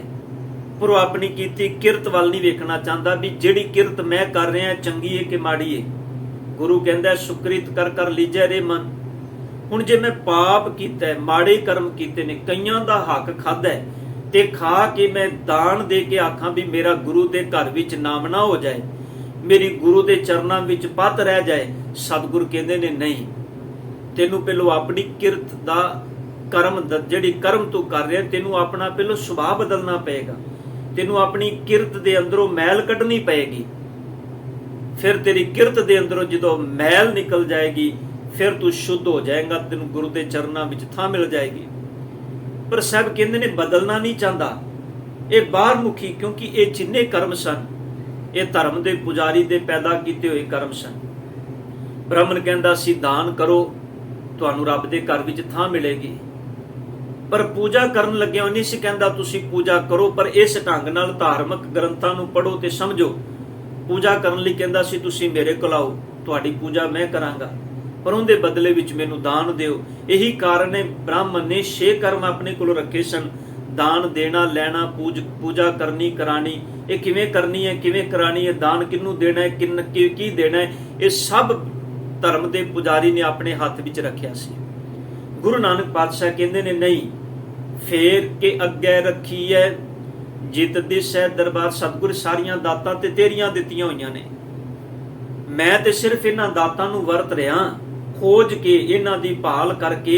ਪਰ ਉਹ ਆਪਣੀ ਕੀਤੀ ਕਿਰਤ ਵੱਲ ਨਹੀਂ ਵੇਖਣਾ ਚਾਹੁੰਦਾ ਵੀ ਜਿਹੜੀ ਕਿਰਤ ਮੈਂ ਕਰ ਰਿਹਾ ਚੰਗੀ ਹੈ ਕਿ ਮਾੜੀ ਹੈ। ਗੁਰੂ ਕਹਿੰਦਾ ਸੁਕ੍ਰਿਤ ਕਰ ਕਰ ਲੀਜੈ ਰੇ ਮਨ। ਹੁਣ ਜੇ ਮੈਂ ਪਾਪ ਕੀਤਾ, ਮਾੜੇ ਕਰਮ ਕੀਤੇ ਨੇ, ਕਈਆਂ ਦਾ ਹੱਕ ਖਾਧਾ ਤੇ ਖਾ ਕੇ ਮੈਂ ਦਾਨ ਦੇ ਕੇ ਆਖਾਂ ਵੀ ਮੇਰਾ ਗੁਰੂ ਦੇ ਘਰ ਵਿੱਚ ਨਾਮ ਨਾ ਹੋ ਜਾਏ, ਮੇਰੀ ਗੁਰੂ ਦੇ ਚਰਨਾਂ ਵਿੱਚ ਪਤ ਰਹਿ ਜਾਏ, ਸਤਿਗੁਰ ਕਹਿੰਦੇ ਨੇ ਨਹੀਂ, ਤੈਨੂੰ ਪਹਿਲੋਂ ਆਪਣੀ ਕਿਰਤ ਦਾ ਕਰਮ ਜਿਹੜੀ ਕਰਮ ਤੂੰ ਕਰ ਰਿਹਾ, ਤੈਨੂੰ ਆਪਣਾ ਪਹਿਲੋਂ ਸੁਭਾਅ ਬਦਲਣਾ ਪਏਗਾ, ਤੈਨੂੰ ਆਪਣੀ ਕਿਰਤ ਦੇ ਅੰਦਰੋਂ ਮੈਲ ਕੱਢਣੀ ਪਏਗੀ। ਫਿਰ ਤੇਰੀ ਕਿਰਤ ਦੇ ਅੰਦਰੋਂ ਜਦੋਂ ਮੈਲ ਨਿਕਲ ਜਾਏਗੀ, ਫਿਰ ਤੂੰ ਸ਼ੁੱਧ ਹੋ ਜਾਏਗਾ, ਤੈਨੂੰ ਗੁਰੂ ਦੇ ਚਰਨਾਂ ਵਿੱਚ ਥਾਂ ਮਿਲ ਜਾਏਗੀ। ਪਰ ਸਾਹਿਬ ਕਹਿੰਦੇ ਨੇ ਬਦਲਣਾ ਨਹੀਂ ਚਾਹੁੰਦਾ, ਇਹ ਬਾਹਰ ਮੁਖੀ, ਕਿਉਂਕਿ ਇਹ ਜਿੰਨੇ ਕਰਮ ਸਨ ਇਹ ਧਰਮ ਦੇ ਪੁਜਾਰੀ ਦੇ ਪੈਦਾ ਕੀਤੇ ਹੋਏ ਕਰਮ ਸਨ। ਬ੍ਰਾਹਮਣ ਕਹਿੰਦਾ ਸੀ ਦਾਨ ਕਰੋ, ਤੁਹਾਨੂੰ ਰੱਬ ਦੇ ਘਰ ਵਿੱਚ ਥਾਂ ਮਿਲੇਗੀ, ਪਰ ਪੂਜਾ ਕਰਨ ਲੱਗਿਆ ਉਹ ਨਹੀਂ ਸੀ ਕਹਿੰਦਾ ਤੁਸੀਂ ਪੂਜਾ ਕਰੋ, ਪਰ ਇਸ ਢੰਗ ਨਾਲ ਧਾਰਮਿਕ ਗ੍ਰੰਥਾਂ ਨੂੰ ਪੜ੍ਹੋ ਤੇ ਸਮਝੋ। ਪੂਜਾ ਕਰਨ ਲਈ ਕਹਿੰਦਾ ਸੀ ਤੁਸੀਂ ਮੇਰੇ ਕੋਲ ਆਓ, ਤੁਹਾਡੀ ਪੂਜਾ ਮੈਂ ਕਰਾਂਗਾ, ਪਰ ਉਹਦੇ ਬਦਲੇ ਵਿੱਚ ਮੈਨੂੰ ਦਾਨ ਦਿਓ। ਇਹੀ ਕਾਰਨ ਹੈ ਬ੍ਰਾਹਮਣ ਨੇ 6 ਕਰਮ ਆਪਣੇ ਕੋਲ ਰੱਖੇ ਸਨ, ਦਾਨ ਦੇਣਾ, ਲੈਣਾ, ਪੂਜਾ ਕਰਨੀ, ਕਰਾਣੀ। ਇਹ ਕਿਵੇਂ ਕਰਨੀ ਹੈ, ਕਿਵੇਂ ਕਰਾਣੀ ਹੈ, ਦਾਨ ਕਿਹਨੂੰ ਦੇਣਾ ਹੈ, ਕੀ ਦੇਣਾ ਹੈ, ਇਹ ਸਭ ਧਰਮ ਦੇ ਪੁਜਾਰੀ ਨੇ ਆਪਣੇ ਹੱਥ ਵਿੱਚ ਰੱਖਿਆ ਸੀ। ਗੁਰੂ ਨਾਨਕ ਪਾਤਸ਼ਾਹ ਕਹਿੰਦੇ ਨੇ ਨਹੀਂ, ਫੇਰ ਕੇ ਅੱਗੇ ਰੱਖੀ ਹੈ ਜਿਤ ਦਿਸੈ ਦਰਬਾਰ। ਸਤਿਗੁਰ ਸਾਰੀਆਂ ਦਾਤਾਂ ਤੇ ਤੇਰੀਆਂ ਦਿੱਤੀਆਂ ਹੋਈਆਂ ਨੇ, ਮੈਂ ਤੇ ਸਿਰਫ ਇਹਨਾਂ ਦਾਤਾਂ ਨੂੰ ਵਰਤ ਰਿਹਾ, ਖੋਜ ਕੇ ਇਹਨਾਂ ਦੀ ਭਾਲ ਕਰਕੇ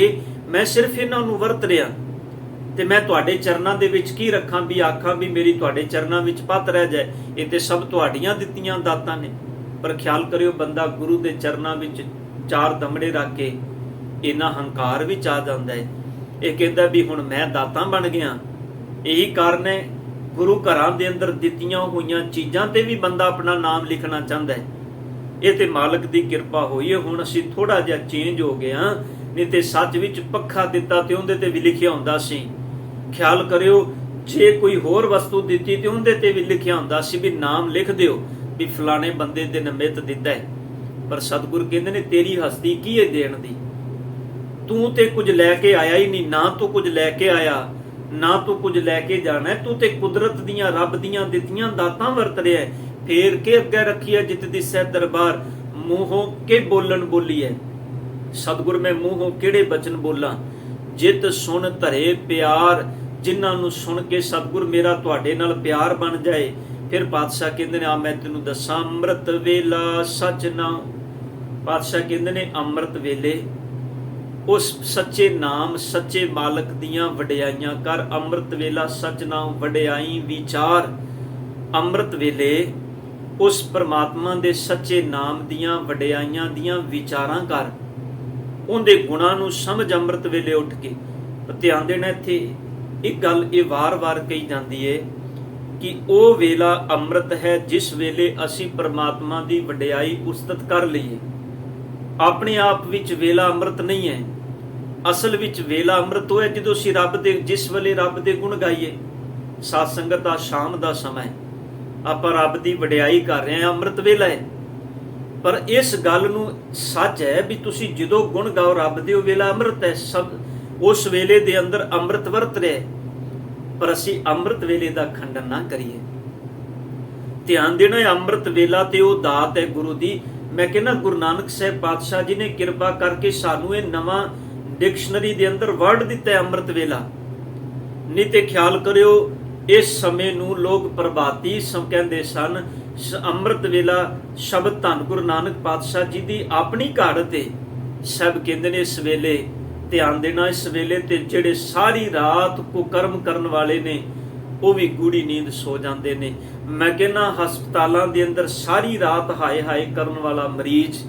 ਮੈਂ ਸਿਰਫ ਇਹਨਾਂ ਨੂੰ ਵਰਤ ਰਿਹਾ, ਤੇ ਮੈਂ ਤੁਹਾਡੇ ਚਰਨਾਂ ਦੇ ਵਿੱਚ ਕੀ ਰੱਖਾਂ ਵੀ ਆਖਾਂ ਵੀ ਮੇਰੀ ਤੁਹਾਡੇ ਚਰਨਾਂ ਵਿੱਚ ਪਤ ਰਹਿ ਜਾਏ। ਇਹ ਤੇ ਸਭ ਤੁਹਾਡੀਆਂ ਦਿੱਤੀਆਂ ਦਾਤਾਂ ਨੇ। ਪਰ ਖਿਆਲ ਕਰਿਓ, ਬੰਦਾ ਗੁਰੂ ਦੇ ਚਰਨਾਂ ਵਿੱਚ 4 ਦਮੜੇ ਰੱਖ ਕੇ ਇਹਨਾਂ ਹੰਕਾਰ ਵਿੱਚ ਆ ਜਾਂਦਾ ਹੈ। ਇਹ ਕਹਿੰਦਾ ਵੀ ਹੁਣ ਮੈਂ ਦਾਤਾਂ ਬਣ ਗਿਆ। ਇਹੀ ਕਾਰਨ ਹੈ ਗੁਰੂ ਘਰਾਂ ਦੇ ਅੰਦਰ ਦਿੱਤੀਆਂ ਹੋਈਆਂ ਚੀਜ਼ਾਂ ਤੇ ਵੀ ਬੰਦਾ ਆਪਣਾ ਨਾਮ ਲਿਖਣਾ ਚਾਹੁੰਦਾ ਹੈ। ਇਹ ਤੇ ਮਾਲਕ ਦੀ ਕਿਰਪਾ ਹੋਈ ਹੈ, ਹੁਣ ਅਸੀਂ ਥੋੜਾ ਜਿਹਾ ਚੇਂਜ ਹੋ ਗਏ ਹਾਂ, ਨਹੀਂ ਤੇ ਸੱਚ ਵਿੱਚ ਪੱਖਾ ਦਿੱਤਾ ਤੇ ਉਹਦੇ ਤੇ ਵੀ ਲਿਖਿਆ ਹੁੰਦਾ ਸੀ। ਖਿਆਲ ਕਰਿਓ, ਜੇ ਕੋਈ ਹੋਰ ਵਸਤੂ ਦਿੱਤੀ ਤੇ ਉਹਦੇ ਤੇ ਵੀ ਲਿਖਿਆ ਹੁੰਦਾ ਸੀ ਵੀ ਨਾਮ ਲਿਖ ਦਿਓ ਵੀ ਫਲਾਣੇ ਬੰਦੇ ਦੇ ਨਿਮਿਤ ਦਿੱਤਾ ਹੈ। ਪਰ ਸਤਿਗੁਰ ਕਹਿੰਦੇ ਨੇ ਤੇਰੀ ਹਸਤੀ ਕੀ ਹੈ ਦੇਣ ਦੀ, ਤੂੰ ਤੇ ਕੁਝ ਲੈ ਕੇ ਆਇਆ ਹੀ ਨਹੀਂ, ਨਾ ਤੂੰ ਕੁਝ ਲੈ ਕੇ ਆਇਆ, ਨਾ ਤੂੰ ਕੁਝ ਲੈ ਕੇ ਜਾਣਾ, ਤੂੰ ਤੇ ਕੁਦਰਤ ਦੀਆਂ ਰੱਬ ਦੀਆਂ ਦਿੱਤੀਆਂ ਦਾਤਾਂ ਵਰਤ ਰਿਹਾ। ਫੇਰ ਕੇ ਅੱਗੇ ਰੱਖੀ ਹੈ ਜਿਤ ਦਿਸੈ ਦਰਬਾਰ। ਮੂੰਹੋਂ ਕੇ ਬੋਲਣ ਬੋਲੀ ਹੈ ਸਤਿਗੁਰ, ਮੈਂ ਮੂੰਹੋਂ ਕਿਹੜੇ ਬਚਨ ਬੋਲਾਂ, ਜਿਤ ਸੁਣ ਧਰੇ ਪਿਆਰ, ਜਿਨ੍ਹਾਂ ਨੂੰ ਸੁਣ ਕੇ ਸਤਿਗੁਰ ਮੇਰਾ ਤੁਹਾਡੇ ਨਾਲ ਪਿਆਰ ਬਣ ਜਾਏ। ਫਿਰ ਪਾਤਸ਼ਾਹ ਕਹਿੰਦੇ ਨੇ ਆ ਮੈਂ ਤੈਨੂੰ ਦੱਸਾਂ, ਅੰਮ੍ਰਿਤ ਵੇਲਾ ਸਚ ਨਾਮ। ਪਾਤਸ਼ਾਹ ਕਹਿੰਦੇ ਨੇ ਅੰਮ੍ਰਿਤ ਵੇਲੇ ਉਸ ਸੱਚੇ ਨਾਮ, ਸੱਚੇ ਮਾਲਕ ਦੀਆਂ ਵਡਿਆਈਆਂ ਕਰ। ਅੰਮ੍ਰਿਤ ਵੇਲਾ ਸਚ ਨਾਮ ਵਡਿਆਈ ਵਿਚਾਰ। ਅੰਮ੍ਰਿਤ ਵੇਲੇ ਉਸ ਪਰਮਾਤਮਾ ਦੇ ਸੱਚੇ ਨਾਮ ਦੀਆਂ ਵਡਿਆਈਆਂ ਦੀਆਂ ਵਿਚਾਰਾਂ ਕਰ, ਉਹਦੇ ਗੁਣਾਂ ਨੂੰ ਸਮਝ। ਅੰਮ੍ਰਿਤ ਵੇਲੇ ਉੱਠ ਕੇ ਧਿਆਨ ਦੇਣਾ। ਇੱਥੇ ਇੱਕ ਗੱਲ ਇਹ ਵਾਰ-ਵਾਰ ਕਹੀ ਜਾਂਦੀ ਹੈ ਕਿ ਉਹ ਵੇਲਾ ਅੰਮ੍ਰਿਤ ਹੈ ਜਿਸ ਵੇਲੇ ਅਸੀਂ ਪਰਮਾਤਮਾ ਦੀ ਵਡਿਆਈ ਉਸਤਤ ਕਰ ਲਈਏ। ਆਪਣੇ ਆਪ ਵਿੱਚ ਵੇਲਾ ਅੰਮ੍ਰਿਤ ਨਹੀਂ ਹੈ। ਅਸਲ ਵਿੱਚ ਵੇਲਾ ਅੰਮ੍ਰਿਤ ਉਹ ਹੈ ਜਦੋਂ ਅਸੀਂ ਜਿਸ ਵੇਲੇ ਰੱਬ ਦੇ ਗੁਣ ਗਾਈਏ। ਸਾਧ ਸੰਗਤ ਦਾ ਸ਼ਾਮ ਦਾ ਸਮਾਂ ਹੈ, ਆਪਾਂ ਰੱਬ ਦੀ ਵਡਿਆਈ ਕਰ ਰਹੇ ਹਾਂ, ਅੰਮ੍ਰਿਤ ਵੇਲਾ ਹੈ। ਪਰ ਇਸ ਗੱਲ ਨੂੰ ਸੱਚ ਹੈ ਵੀ ਤੁਸੀਂ ਜਦੋਂ ਗੁਣ ਗਾਓ ਰੱਬ ਦੇ, ਉਹ ਵੇਲਾ ਅੰਮ੍ਰਿਤ ਹੈ। ਸਭ ਉਸ ਵੇਲੇ ਦੇ ਅੰਦਰ ਅੰਮ੍ਰਿਤ ਵਰਤ ਰਿਹਾ, ਪਰ ਅਸੀਂ ਅੰਮ੍ਰਿਤ ਵੇਲੇ ਦਾ ਖੰਡਨ ਨਾ ਕਰੀਏ। ਧਿਆਨ ਦੇਣਾ, ਅੰਮ੍ਰਿਤ ਵੇਲਾ ਤੇ ਉਹ ਦਾਤ ਹੈ ਗੁਰੂ ਦੀ। ਮੈਂ ਕਹਿੰਦਾ ਗੁਰੂ ਨਾਨਕ ਸਾਹਿਬ ਪਾਤਸ਼ਾਹ ਜੀ ਨੇ ਕਿਰਪਾ ਕਰਕੇ ਸਾਨੂੰ ਇਹ ਨਵਾਂ ਡਿਕਸ਼ਨਰੀ ਦੇ ਅੰਦਰ ਵਰਡ ਦਿੱਤਾ ਹੈ ਅੰਮ੍ਰਿਤ ਵੇਲਾ। ਨਹੀਂ ਤੇ ਖਿਆਲ ਕਰਿਓ, ਇਸ ਸਮੇਂ ਨੂੰ ਲੋਕ ਪ੍ਰਭਾਤੀ ਕਹਿੰਦੇ ਸਨ। ਅੰਮ੍ਰਿਤ ਵੇਲਾ ਸ਼ਬਦ ਧੰਨ ਗੁਰੂ ਨਾਨਕ ਪਾਤਸ਼ਾਹ ਜੀ ਦੀ ਆਪਣੀ ਘਾੜਤ ਹੈ। ਸਭ ਕਹਿੰਦੇ ਨੇ ਇਸ ਵੇਲੇ ਧਿਆਨ ਦੇਣਾ, ਇਸ ਵੇਲੇ ਤੇ ਜਿਹੜੇ ਸਾਰੀ ਰਾਤ ਕੁਕਰਮ ਕਰਨ ਵਾਲੇ ਨੇ ਉਹ ਵੀ ਗੂੜੀ ਨੀਂਦ ਸੋ ਜਾਂਦੇ ਨੇ। ਮੈਂ ਕਹਿੰਦਾ ਹਸਪਤਾਲਾਂ ਦੇ ਅੰਦਰ ਸਾਰੀ ਰਾਤ ਹਾਏ ਹਾਏ ਕਰਨ ਵਾਲਾ ਮਰੀਜ਼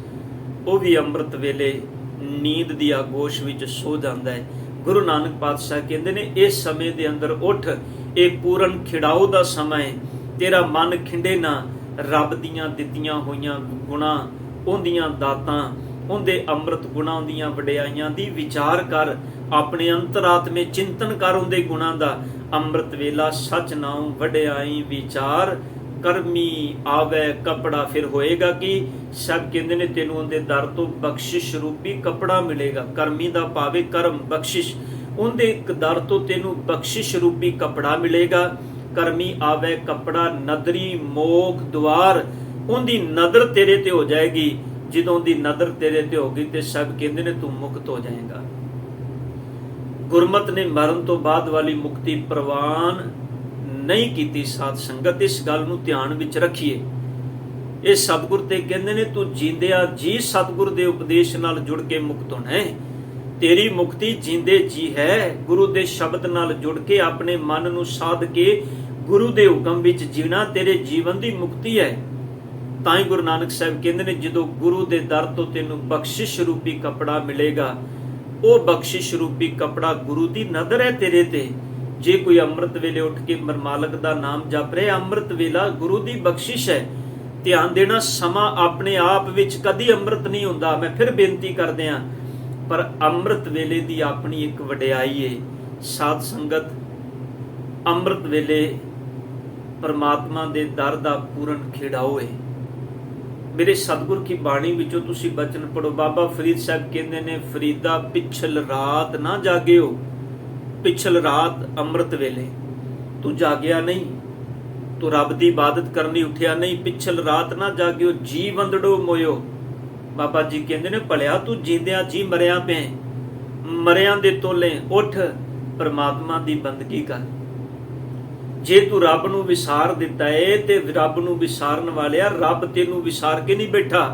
ਉਹ ਵੀ ਅੰਮ੍ਰਿਤ ਵੇਲੇ ਨੀਂਦ ਦੀ ਆਗੋਸ਼ ਵਿੱਚ ਸੋ ਜਾਂਦਾ ਹੈ। ਗੁਰੂ ਨਾਨਕ ਪਾਤਸ਼ਾਹ ਕਹਿੰਦੇ ਨੇ ਇਸ ਸਮੇਂ ਦੇ ਅੰਦਰ ਉੱਠ, ਇਹ ਪੂਰਨ ਖਿੜਾਓ ਦਾ ਸਮਾਂ ਹੈ, ਤੇਰਾ ਮਨ ਖਿੰਡੇ ਨਾ, ਰੱਬ ਦੀਆਂ ਦਿੱਤੀਆਂ ਹੋਈਆਂ ਗੁਣਾਂ, ਉਹਦੀਆਂ ਦਾਤਾਂ, ਉਹਦੇ ਅੰਮ੍ਰਿਤ ਗੁਣਾਂ ਦੀਆਂ ਵਡਿਆਈਆਂ ਦੀ ਵਿਚਾਰ ਕਰ, ਆਪਣੇ ਅੰਤਰਾਤਮੇ ਚਿੰਤਨ ਕਰ ਉਹਦੇ ਗੁਣਾਂ ਦਾ। ਅੰਮ੍ਰਿਤ ਵੇਲਾ ਸਚ ਨਾਉ ਵਡਿਆਈ ਵਿਚਾਰ, ਕਰਮੀ ਆਵੇ ਕਪੜਾ। ਫਿਰ ਹੋਏਗਾ ਕਿ ਸਭ ਕਹਿੰਦੇ ਨੇ ਤੈਨੂੰ ਉਹਦੇ ਦਰ ਤੋਂ ਬਖਸ਼ਿਸ਼ ਰੂਪੀ ਕਪੜਾ ਮਿਲੇਗਾ। ਕਰਮੀ ਦਾ ਭਾਵੇਂ ਕਰਮ, ਬਖਸ਼ਿਸ਼, ਉਹਦੇ ਇੱਕ ਦਰ ਤੋਂ ਤੈਨੂੰ ਬਖਸ਼ਿਸ਼ ਰੂਪੀ ਕਪੜਾ ਮਿਲੇਗਾ। ਕਰਮੀ ਆਵੇ ਕਪੜਾ ਨਦਰੀ ਮੋਖ ਦੁਆਰ, ਉਹਦੀ ਨਦਰ ਤੇਰੇ ਤੇ ਹੋ ਜਾਏਗੀ। ਜਦੋਂ ਦੀ ਨਦਰ ਤੇਰੇ ਤੇ ਹੋਗੀ ਤੇ ਸਭ ਕਹਿੰਦੇ ਨੇ ਤੂੰ ਮੁਕਤ ਹੋ ਜਾਏਗਾ। ਗੁਰਮਤ ਨੇ ਮਰਨ ਤੋਂ ਬਾਅਦ ਵਾਲੀ ਮੁਕਤੀ ਪ੍ਰਵਾਨ ਨਹੀਂ ਕੀਤੀ। ਸਾਧ ਸੰਗਤ ਇਸ ਗੱਲ ਨੂੰ ਧਿਆਨ ਵਿੱਚ ਰੱਖੀਏ। ਇਹ ਸਤਿਗੁਰ ਤੇ ਕਹਿੰਦੇ ਨੇ ਤੂੰ ਜੀਂਦਿਆਂ ਜੀ ਸਤਿਗੁਰ ਦੇ ਉਪਦੇਸ਼ ਨਾਲ ਜੁੜ ਕੇ ਮੁਕਤ ਹੋਣਾ ਹੈ। ਤੇਰੀ ਮੁਕਤੀ ਜੀਂਦੇ ਜੀ ਹੈ। ਗੁਰੂ ਦੇ ਸ਼ਬਦ ਨਾਲ ਜੁੜ ਕੇ ਆਪਣੇ ਮਨ ਨੂੰ ਸਾਧ ਕੇ ਗੁਰੂ ਦੇ ਹੁਕਮ ਵਿੱਚ ਜੀਣਾ ਤੇਰੇ ਜੀਵਨ ਦੀ ਮੁਕਤੀ ਹੈ। ਤਾਂ ਹੀ ਗੁਰੂ ਨਾਨਕ ਸਾਹਿਬ ਕਹਿੰਦੇ ਨੇ ਜਦੋਂ ਗੁਰੂ ਦੇ ਦਰ ਤੋਂ ਤੈਨੂੰ ਬਖਸ਼ਿਸ਼ ਰੂਪੀ ਕਪੜਾ ਮਿਲੇਗਾ, ਉਹ ਬਖਸ਼ਿਸ਼ ਰੂਪੀ ਕਪੜਾ ਗੁਰੂ ਦੀ ਨਦਰ ਹੈ ਤੇਰੇ ਤੇ। ਜੇ ਕੋਈ ਅੰਮ੍ਰਿਤ ਵੇਲੇ ਉੱਠ ਕੇ ਮਾਲਕ ਦਾ ਨਾਮ ਜਪ ਰਿਹਾ, ਅੰਮ੍ਰਿਤ ਵੇਲਾ ਗੁਰੂ ਦੀ ਬਖਸ਼ਿਸ਼ ਹੈ। ਧਿਆਨ ਦੇਣਾ, ਸਮਾਂ ਆਪਣੇ ਆਪ ਵਿੱਚ ਕਦੀ ਅੰਮ੍ਰਿਤ ਨਹੀਂ ਹੁੰਦਾ। ਮੈਂ ਫਿਰ ਬੇਨਤੀ ਕਰਦੇ ਹਾਂ, ਪਰ ਅੰਮ੍ਰਿਤ ਵੇਲੇ ਦੀ ਆਪਣੀ ਇੱਕ ਵਡਿਆਈ ਹੈ। ਸਾਧ ਸੰਗਤ, ਅੰਮ੍ਰਿਤ ਵੇਲੇ ਪਰਮਾਤਮਾ ਦੇ ਦਰ ਦਾ ਪੂਰਨ ਖਿੜਾਓ ਹੈ। ਮੇਰੇ ਸਤਿਗੁਰ ਕੀ ਬਾਣੀ ਵਿੱਚੋਂ ਤੁਸੀਂ ਬਚਨ ਪੜੋ। ਬਾਬਾ ਫਰੀਦ ਸਾਹਿਬ ਕਹਿੰਦੇ ਨੇ, ਫਰੀਦਾ ਪਿਛਲ ਰਾਤ ਨਾ ਜਾਗਿਓ। ਪਿਛਲ ਰਾਤ ਅੰਮ੍ਰਿਤ ਵੇਲੇ ਤੂੰ ਜਾਗਿਆ ਨਹੀਂ, ਤੂੰ ਰੱਬ ਦੀ ਇਬਾਦਤ ਕਰਨੀ ਉੱਠਿਆ ਨਹੀਂ। ਪਿਛਲ ਰਾਤ ਨਾ ਜਾਗਿਓ, ਜੀ ਵੰਦੜੋ ਮੋਇਓ। ਬਾਬਾ ਜੀ ਕਹਿੰਦੇ ਨੇ, ਭਲਿਆ ਤੂੰ ਜੀਂਦਿਆਂ ਜੀ ਮਰਿਆ ਪਿਆ, ਮਰਿਆਂ ਦੇ ਤੋਲੇ ਉੱਠ, ਪਰਮਾਤਮਾ ਦੀ ਬੰਦਗੀ ਕਰ। ਜੇ ਤੂੰ ਰੱਬ ਨੂੰ ਵਿਸਾਰ ਦਿੱਤਾ ਏ ਤੇ ਰੱਬ ਨੂੰ ਵਿਸਾਰਨ ਵਾਲਿਆ, ਰੱਬ ਤੈਨੂੰ ਵਿਸਾਰ ਕੇ ਨਹੀਂ ਬੈਠਾ।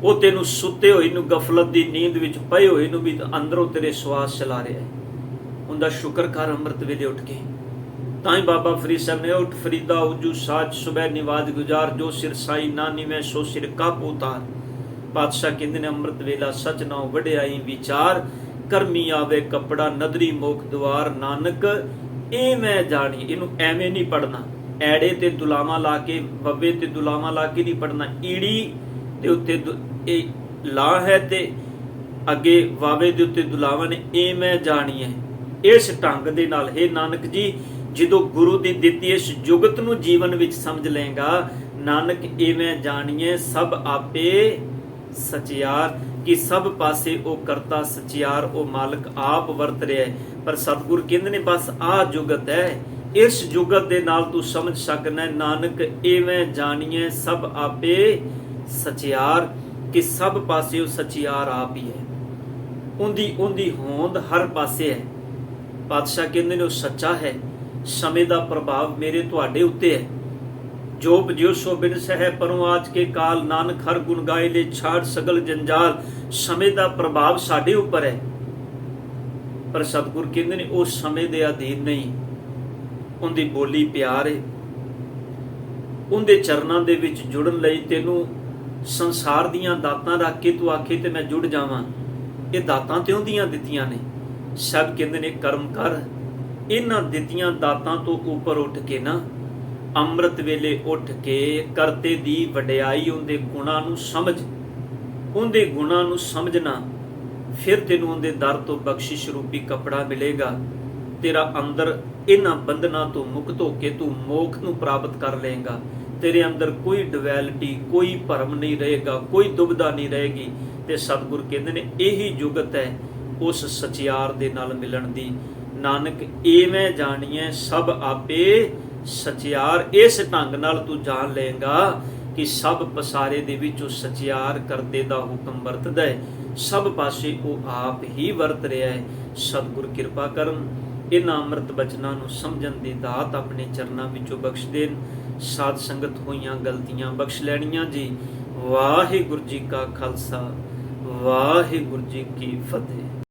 ਉਹ ਤੈਨੂੰ ਸੁੱਤੇ ਹੋਏ ਨੂੰ, ਗਫਲਤ ਦੀ ਨੀਂਦ ਵਿੱਚ ਪਏ ਹੋਏ ਨੂੰ ਵੀ ਅੰਦਰੋਂ ਤੇਰੇ ਸਵਾਸ ਚਲਾ ਰਿਹਾ ਹੈ। ਉਹਦਾ ਸ਼ੁਕਰ ਕਰ ਅੰਮ੍ਰਿਤ ਵੇਲੇ ਉੱਠ ਕੇ। ਤਾਂ ਹੀ ਬਾਬਾ ਫਰੀਦ ਸਾਹਿਬ ਨੇ, ਉੱਠ ਫਰੀਦਾ ਉਜੂ ਸਾਜ ਸੁਬਹ ਨਿਵਾਜ ਗੁਜ਼ਾਰ, ਜੋ ਸਿਰ ਸਾਈ ਨਾ ਨਿਵੇਂ ਸੋ ਸਿਰ ਕਾਪ ਉਤਾਰ। ਪਾਤਸ਼ਾਹ ਕਹਿੰਦੇ ਨੇ ਅੰਮ੍ਰਿਤ ਵੇਲਾ ਸਚ ਨਾਉ ਵਡਿਆਈ ਵਿਚਾਰ, ਕਰਮੀ ਆਵੇ ਕਪੜਾ ਨਦਰੀ ਮੋਖ ਦੁਆਰ। ਨਾਨਕ ਇਹ ਮੈਂ ਜਾਣੀ, ਇਹਨੂੰ ਐਵੇਂ ਨਹੀਂ ਪੜਨਾ, ਐੜੇ ਤੇ ਦੁਲਾਵਾਂ ਲਾ ਕੇ, ਬੱਬੇ ਤੇ ਦੁਲਾਵਾਂ ਲਾ ਕੇ ਨਹੀਂ ਪੜਨਾ। ਈੜੀ ਦੇ ਉੱਤੇ ਇਹ ਲਾ ਹੈ ਤੇ ਅੱਗੇ ਵਾਵੇ ਦੇ ਉੱਤੇ ਦੁਲਾਵਾਂ ਨੇ। ਇਹ ਮੈਂ ਜਾਣੀ ਹੈ ਇਸ ਢੰਗ ਦੇ ਨਾਲ। हे ਨਾਨਕ ਜੀ, ਜਦੋਂ ਗੁਰੂ ਦੀ ਦਿੱਤੀ ਇਸ ਜੁਗਤ ਨੂੰ ਜੀਵਨ ਵਿੱਚ ਸਮਝ ਲਏਗਾ, ਨਾਨਕ ਇਵੇਂ ਜਾਣੀਏ ਸਭ ਆਪੇ ਸਚਿਆਰ, ਕਿ ਸਭ ਪਾਸੇ ਉਹ ਕਰਤਾ ਸਚਿਆਰ, ਉਹ ਮਾਲਕ ਆਪ ਵਰਤ ਰਿਹਾ ਹੈ। ਪਰ ਸਤਿਗੁਰ ਕਹਿੰਦੇ ਨੇ ਬਸ ਆਹ ਜੁਗਤ ਹੈ, ਇਸ ਜੁਗਤ ਦੇ ਨਾਲ ਤੂੰ ਸਮਝ ਸਕਣਾ। ਨਾਨਕ ਇਵੇਂ ਜਾਣੀਏ ਸਭ ਆਪੇ ਸਚਿਆਰ, ਕਿ ਸਭ ਪਾਸੇ ਉਹ ਸਚਿਆਰ ਆਪ ਹੀ ਹੈ। ਉਹਦੀ ਹੋਂਦ ਹਰ ਪਾਸੇ ਹੈ। ਪਾਤਸ਼ਾਹ ਕਹਿੰਦੇ ਨੇ ਉਹ ਸੱਚਾ ਹੈ। ਸਮੇਂ ਦਾ ਪ੍ਰਭਾਵ ਮੇਰੇ ਤੁਹਾਡੇ ਉੱਤੇ ਹੈ। ਜੋਬ ਜਿਉ ਸੋ ਬਿਨਸ ਹੈ ਪਰੋਂ ਆਜ ਕੇ ਕਾਲ, ਨਾਨਕ ਹਰ ਗੁਣ ਗਾਏ ਲੈ ਛਾੜ ਸਗਲ ਜੰਜਾਲ। ਸਮੇਂ ਦਾ ਪ੍ਰਭਾਵ ਸਾਡੇ ਉੱਪਰ ਹੈ, ਪਰ ਸਤਿਗੁਰ ਕਹਿੰਦੇ ਨੇ ਉਹ ਸਮੇਂ ਦੇ ਅਧੀਨ ਨਹੀਂ। ਉਹਦੀ ਬੋਲੀ ਪਿਆਰ ਹੈ। ਉਹਦੇ ਚਰਨਾਂ ਦੇ ਵਿੱਚ ਜੁੜਨ ਲਈ ਤੈਨੂੰ ਸੰਸਾਰ ਦੀਆਂ ਦਾਤਾਂ ਰੱਖ ਕੇ ਤੂੰ ਆਖੇ ਤੇ ਮੈਂ ਜੁੜ ਜਾਵਾਂ, ਇਹ ਦਾਤਾਂ ਤੇ ਉਹਦੀਆਂ ਦਿੱਤੀਆਂ ਨੇ। ਸਭ ਕਹਿੰਦੇ ਨੇ ਕਰਮ ਕਰ। ਇਹਨਾਂ ਦਿੱਤੀਆਂ ਦਾਤਾਂ ਤੋਂ ਉੱਪਰ ਉੱਠ ਕੇ ਨਾ, ਅੰਮ੍ਰਿਤ ਵੇਲੇ ਉੱਠ ਕੇ ਕਰਤੇ ਦੀ ਵਡਿਆਈ, ਉਹਦੇ ਗੁਣਾਂ ਨੂੰ ਸਮਝ, ਉਹਦੇ ਗੁਣਾਂ ਨੂੰ ਸਮਝਣਾ, ਫਿਰ ਤੈਨੂੰ ਉਹਦੇ ਦਰ ਤੋਂ ਬਖਸ਼ਿਸ਼ ਰੂਪੀ ਕਪੜਾ ਮਿਲੇਗਾ। ਤੇਰਾ ਅੰਦਰ ਇਹਨਾਂ ਬੰਧਨਾਂ ਤੋਂ ਮੁਕਤ ਹੋ ਕੇ ਤੂੰ ਮੋਖ ਨੂੰ ਪ੍ਰਾਪਤ ਕਰ ਲਏਗਾ। ਤੇਰੇ ਅੰਦਰ ਕੋਈ ਡੁਐਲਿਟੀ, ਕੋਈ ਭਰਮ ਨਹੀਂ ਰਹੇਗਾ, ਕੋਈ ਦੁਬਿਧਾ ਨਹੀਂ ਰਹੇਗੀ। ਤੇ ਸਤਿਗੁਰ ਕਹਿੰਦੇ ਨੇ ਇਹੀ ਜੁਗਤ ਹੈ ਉਸ ਸਚਿਆਰ ਦੇ ਨਾਲ ਮਿਲਣ ਦੀ। ਨਾਨਕ ਇਵੇਂ ਜਾਣੀਏ ਸਭ ਆਪੇ ਸਚਿਆਰ। ਇਸ ਢੰਗ ਨਾਲ ਤੂੰ ਜਾਣ ਲਏਗਾ ਕਿ ਸਭ ਪਸਾਰੇ ਦੇ ਵਿੱਚ ਉਹ ਸਚਿਆਰ ਕਰਤੇ ਦਾ ਹੁਕਮ ਵਰਤਦਾ ਹੈ। ਸਭ ਪਾਸੇ ਉਹ ਆਪ ਹੀ ਵਰਤ ਰਿਹਾ ਹੈ। ਸਤਿਗੁਰ ਕਿਰਪਾ ਕਰਨ, ਇਹਨਾਂ ਅੰਮ੍ਰਿਤ ਬਚਨਾਂ ਨੂੰ ਸਮਝਣ ਦੀ ਦਾਤ ਆਪਣੇ ਚਰਨਾਂ ਵਿੱਚੋਂ ਬਖਸ਼ ਦੇਣ। ਸਾਧ ਸੰਗਤ ਹੋਈਆਂ ਗਲਤੀਆਂ ਬਖਸ਼ ਲੈਣੀਆਂ ਜੀ। ਵਾਹਿਗੁਰੂ ਜੀ ਕਾ ਖਾਲਸਾ, ਵਾਹਿਗੁਰੂ ਜੀ ਕੀ ਫਤਿਹ।